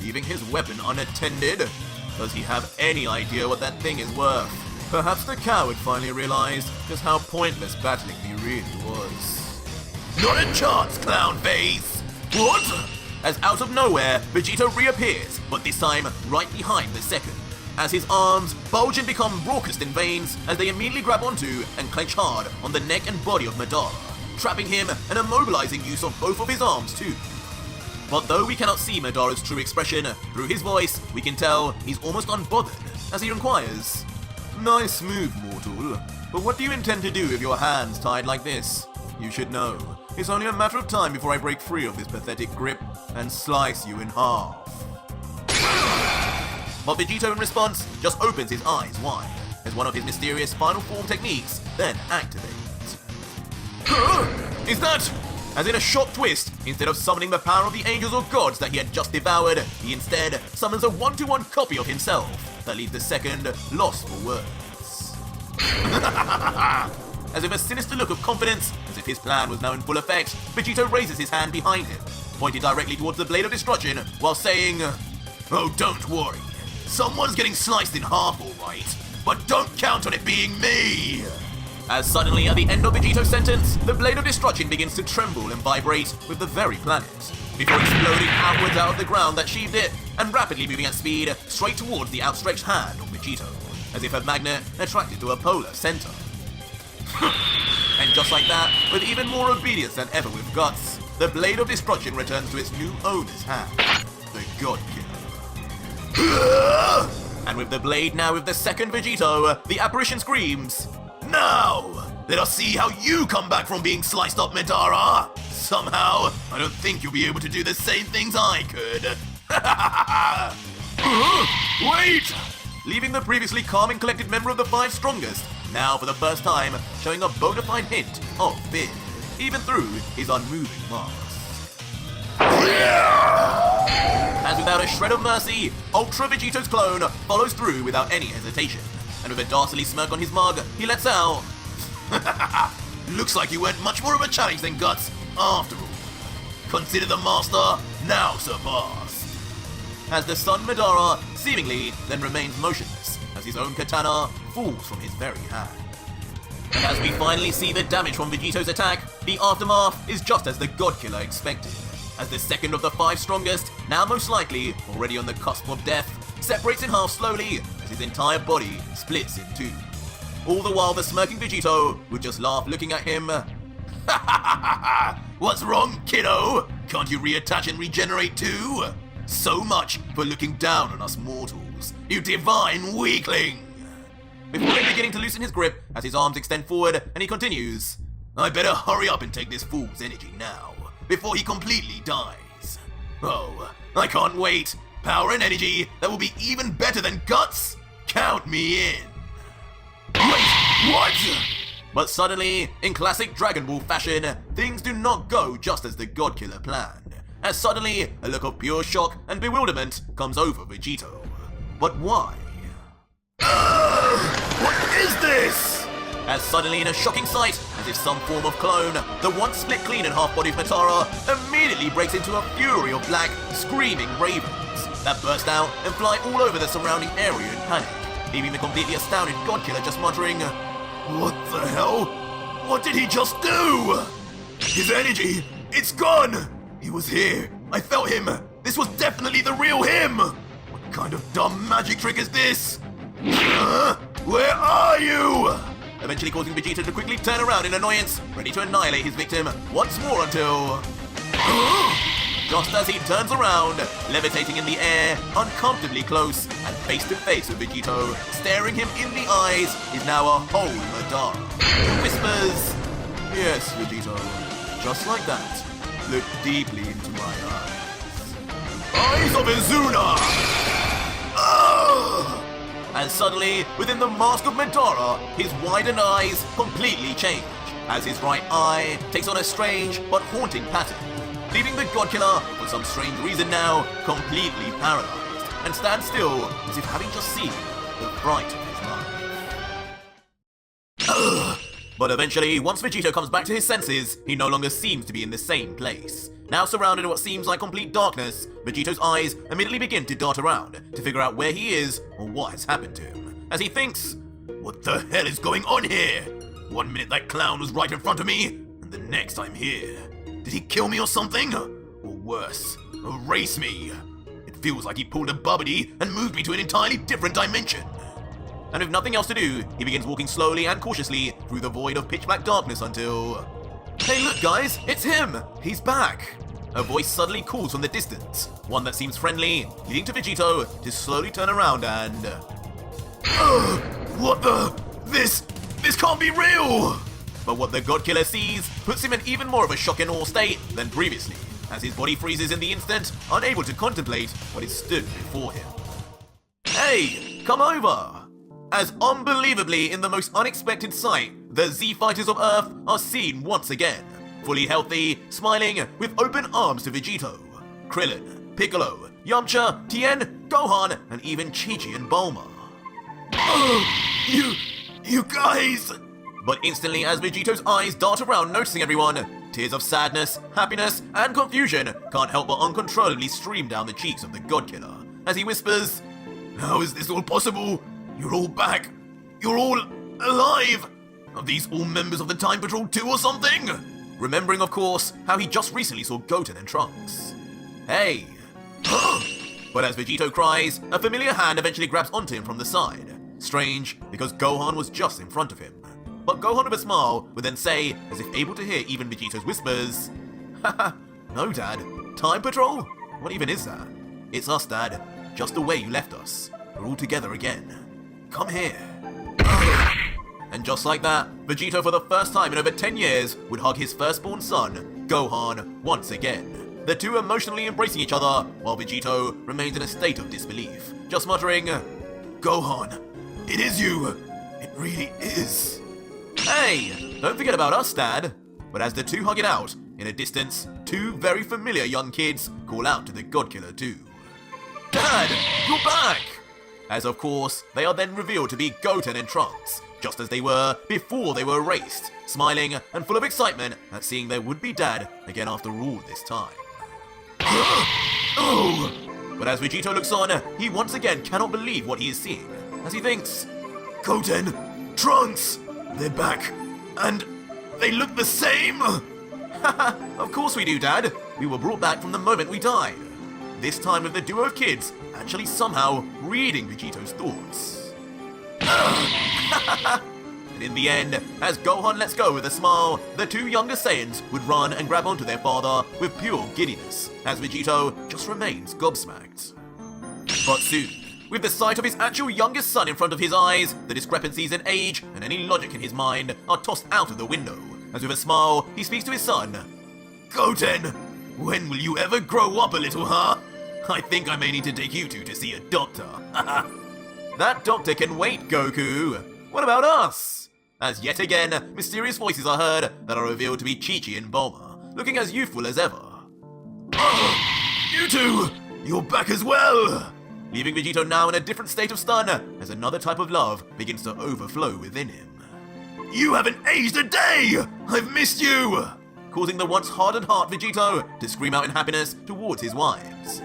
leaving his weapon unattended? Does he have any idea what that thing is worth? Perhaps the coward finally realized just how pointless battling me really was. "Not a chance, clown face!" What? As out of nowhere, Vegito reappears, but this time right behind the second, as his arms bulge and become raucous in veins as they immediately grab onto and clench hard on the neck and body of Madara, trapping him and immobilizing use of both of his arms too. But though we cannot see Madara's true expression, through his voice, we can tell he's almost unbothered as he inquires, "Nice move, mortal, but what do you intend to do with your hands tied like this? You should know, it's only a matter of time before I break free of this pathetic grip and slice you in half." But Vegito in response just opens his eyes wide, as one of his mysterious final form techniques then activates. Is that? As in a shock twist, instead of summoning the power of the angels or gods that he had just devoured, he instead summons a one-to-one copy of himself that leaves the second lost for words. As if a sinister look of confidence, as if his plan was now in full effect, Vegito raises his hand behind him, pointed directly towards the Blade of Destruction, while saying, "Oh, don't worry. Someone's getting sliced in half, alright, but don't count on it being me!" As suddenly at the end of Vegito's sentence, the Blade of Destruction begins to tremble and vibrate with the very planet, before exploding outwards out of the ground that sheathed it, and rapidly moving at speed straight towards the outstretched hand of Vegito, as if a magnet attracted to a polar center. And just like that, with even more obedience than ever with Guts, the Blade of Destruction returns to its new owner's hand, the God Killer. And with the blade now with the second Vegito, the apparition screams, "Now, let us see how you come back from being sliced up, Madara! Somehow, I don't think you'll be able to do the same things I could." Wait! Leaving the previously calm and collected member of the Five Strongest, now for the first time showing a bona fide hint of fear, even through his unmoving mask. As without a shred of mercy, Ultra Vegito's clone follows through without any hesitation, and with a dastardly smirk on his mug, he lets out, "Looks like you weren't much more of a challenge than Guts, after all. Consider the master now surpassed." As the son Madara seemingly then remains motionless, as his own katana falls from his very hand. And as we finally see the damage from Vegito's attack, the aftermath is just as the God Killer expected, as the second of the Five Strongest, now most likely already on the cusp of death, separates in half slowly as his entire body splits in two. All the while the smirking Vegito would just laugh looking at him. "What's wrong, kiddo? Can't you reattach and regenerate too? So much for looking down on us mortals, you divine weakling!" Before then beginning to loosen his grip as his arms extend forward, and he continues, "I better hurry up and take this fool's energy now, before he completely dies. Oh, I can't wait. Power and energy that will be even better than Guts? Count me in." Wait, what? But suddenly, in classic Dragon Ball fashion, things do not go just as the God Killer planned, as suddenly a look of pure shock and bewilderment comes over Vegito. But why? What is this? As suddenly in a shocking sight, as if some form of clone, the once split clean and half-bodied Madara immediately breaks into a fury of black, screaming ravens that burst out and fly all over the surrounding area in panic, leaving the completely astounded God Killer just muttering, "What the hell? What did he just do? His energy, it's gone! He was here. I felt him. This was definitely the real him! What kind of dumb magic trick is this? Where are you?" Eventually causing Vegeta to quickly turn around in annoyance, ready to annihilate his victim once more until... just as he turns around, levitating in the air, uncomfortably close, and face to face with Vegito, staring him in the eyes, is now a whole Madara. He whispers, "Yes, Vegito, just like that. Look deeply into my eyes. Eyes of Izuna!" And suddenly, within the mask of Madara, his widened eyes completely change, as his right eye takes on a strange but haunting pattern, leaving the Godkiller, for some strange reason now, completely paralyzed, and stands still as if having just seen the fright of his life. But eventually, once Vegito comes back to his senses, he no longer seems to be in the same place. Now surrounded in what seems like complete darkness, Vegito's eyes immediately begin to dart around to figure out where he is or what has happened to him, as he thinks, "What the hell is going on here? One minute that clown was right in front of me, and the next I'm here. Did he kill me or something? Or worse, erase me? It feels like he pulled a bubbity and moved me to an entirely different dimension." And with nothing else to do, he begins walking slowly and cautiously through the void of pitch-black darkness until... "Hey look guys, it's him! He's back!" A voice suddenly calls from the distance, one that seems friendly, leading to Vegito to slowly turn around and... What the... This can't be real! But what the Godkiller sees puts him in even more of a shock and awe state than previously, as his body freezes in the instant, unable to contemplate what is stood before him. "Hey, come over!" As unbelievably in the most unexpected sight, the Z-Fighters of Earth are seen once again, fully healthy, smiling, with open arms to Vegito, Krillin, Piccolo, Yamcha, Tien, Gohan, and even Chi-Chi and Bulma. You guys! But instantly as Vegito's eyes dart around noticing everyone, tears of sadness, happiness, and confusion can't help but uncontrollably stream down the cheeks of the Godkiller, as he whispers, "How is this all possible? You're all back! You're all alive! Are these all members of the Time Patrol too or something?" Remembering, of course, how he just recently saw Goten and Trunks. "Hey!" But as Vegito cries, a familiar hand eventually grabs onto him from the side. Strange, because Gohan was just in front of him. But Gohan with a smile would then say, as if able to hear even Vegito's whispers, "Haha, no Dad, Time Patrol? What even is that? It's us Dad, just the way you left us. We're all together again. Come here." And just like that, Vegito for the first time in over 10 years would hug his firstborn son, Gohan, once again. The two emotionally embracing each other, while Vegito remains in a state of disbelief, just muttering, "Gohan, it is you! It really is!" "Hey, don't forget about us, Dad!" But as the two hug it out, in a distance, two very familiar young kids call out to the Godkiller too. "Dad, you're back!" As of course, they are then revealed to be Goten and Trunks, just as they were before they were erased, smiling and full of excitement at seeing their would-be dad again after all this time. Oh! But as Vegito looks on, he once again cannot believe what he is seeing, as he thinks, "Goten, Trunks, they're back, and they look the same!" "Haha, of course we do, Dad. We were brought back from the moment we died. This time with the duo of kids actually somehow reading Vegito's thoughts." And in the end, as Gohan lets go with a smile, the two younger Saiyans would run and grab onto their father with pure giddiness, as Vegito just remains gobsmacked. But soon, with the sight of his actual youngest son in front of his eyes, the discrepancies in age and any logic in his mind are tossed out of the window, as with a smile, he speaks to his son. "Goten, when will you ever grow up a little, huh? I think I may need to take you two to see a doctor." "That doctor can wait, Goku. What about us?" As yet again, mysterious voices are heard that are revealed to be Chi-Chi and Bulma, looking as youthful as ever. "You two! You're back as well!" Leaving Vegito now in a different state of stun, as another type of love begins to overflow within him. "You haven't aged a day! I've missed you!" Causing the once hardened heart Vegito to scream out in happiness towards his wives.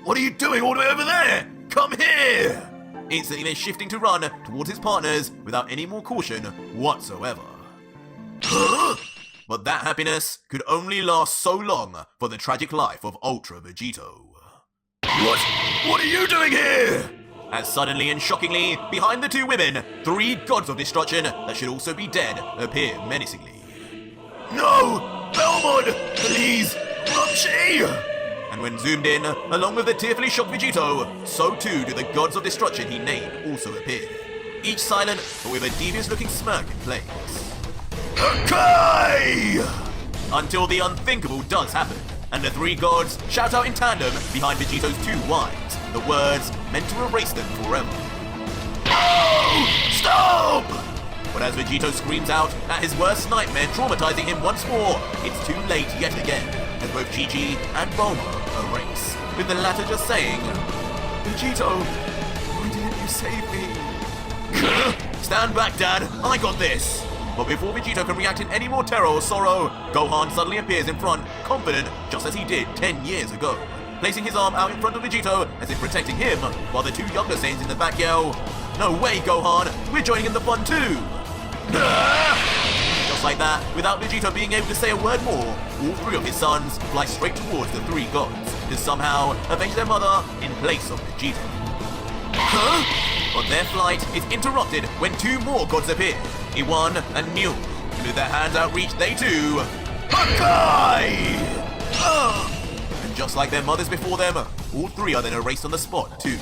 "What are you doing all the way over there? Come here!" Instantly then shifting to run towards his partners without any more caution whatsoever. But that happiness could only last so long for the tragic life of Ultra Vegito. What are you doing here?" As suddenly and shockingly, behind the two women, three gods of destruction that should also be dead appear menacingly. "No! Belmont! Please! Not she!" when zoomed in, along with the tearfully shocked Vegito, so too do the gods of destruction he named also appear. Each silent, but with a devious-looking smirk in place. Okay! Until the unthinkable does happen, and the three gods shout out in tandem behind Vegito's two wives, the words meant to erase them forever. Oh! Stop! But as Vegito screams out at his worst nightmare traumatizing him once more, it's too late yet again, as both Chi-Chi and Bulma erase, with the latter just saying, Vegito, why didn't you save me? Stand back, Dad, I got this! But before Vegito can react in any more terror or sorrow, Gohan suddenly appears in front, confident, just as he did 10 years ago, placing his arm out in front of Vegito as if protecting him, while the two younger Saiyans in the back yell, No way, Gohan, we're joining in the fun too! Just like that, without Vegito being able to say a word more, all three of his sons fly straight towards the three gods, to somehow avenge their mother in place of Vegito. But their flight is interrupted when two more gods appear, Iwan and Mule, and with their hands outreached, they too... Hakai! And just like their mothers before them, all three are then erased on the spot too.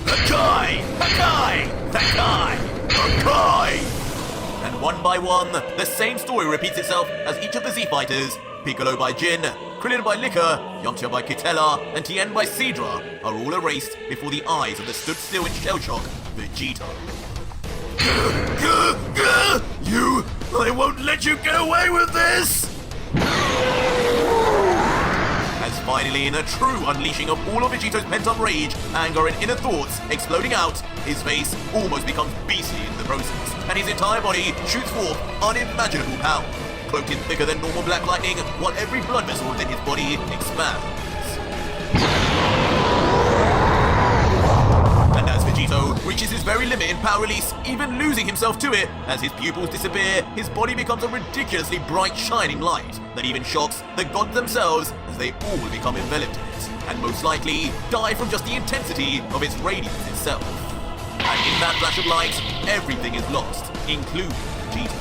Hakai! Hakai! Hakai! Hakai! And one by one, the same story repeats itself as each of the Z-Fighters, Piccolo by Jin, Krillin by Liquor, Yamcha by Kitella, and Tien by Sidra, are all erased before the eyes of the stood still in shell shock, Vegito. You! I won't let you get away with this! As finally, in a true unleashing of all of Vegito's pent-up rage, anger and inner thoughts exploding out, his face almost becomes beastly in the process, and his entire body shoots forth unimaginable power, cloaked in thicker than normal black lightning, while every blood vessel within his body expands. And as Vegito reaches his very limit in power release, even losing himself to it, as his pupils disappear, his body becomes a ridiculously bright shining light that even shocks the gods themselves as they all become enveloped in it, and most likely die from just the intensity of its radiance itself. And in that flash of light, everything is lost, including Vegito.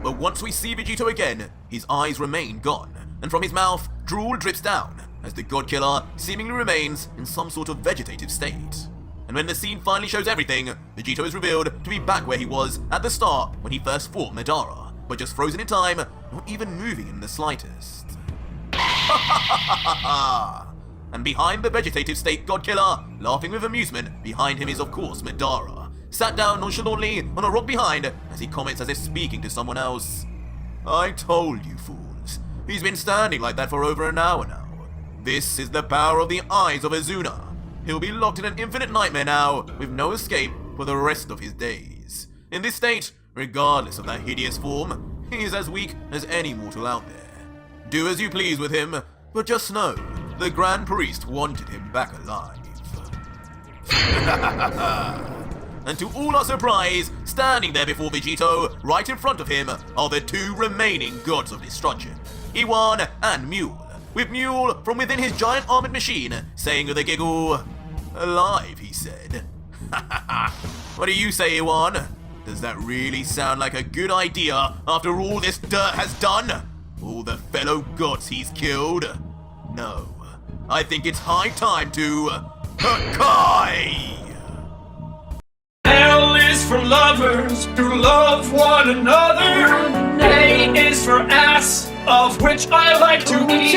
But once we see Vegito again, his eyes remain gone, and from his mouth, drool drips down, as the God Killer seemingly remains in some sort of vegetative state. And when the scene finally shows everything, Vegito is revealed to be back where he was at the start when he first fought Madara, but just frozen in time, not even moving in the slightest. And behind the vegetative state God Killer, laughing with amusement, behind him is of course Madara, sat down nonchalantly on a rock behind as he comments as if speaking to someone else. I told you fools, he's been standing like that for over an hour now. This is the power of the eyes of Azuna. He'll be locked in an infinite nightmare now, with no escape for the rest of his days. In this state, regardless of that hideous form, he is as weak as any mortal out there. Do as you please with him, but just know, the Grand Priest wanted him back alive. And to all our surprise, standing there before Vegito, right in front of him, are the two remaining gods of destruction, Iwan and Mule, with Mule from within his giant armored machine, saying with a giggle, alive, he said. What do you say, Iwan? Does that really sound like a good idea after all this dirt has done? All the fellow gods he's killed? No, I think it's high time to... Hakai! L is for lovers who love one another. A is for ass, of which I like to eat.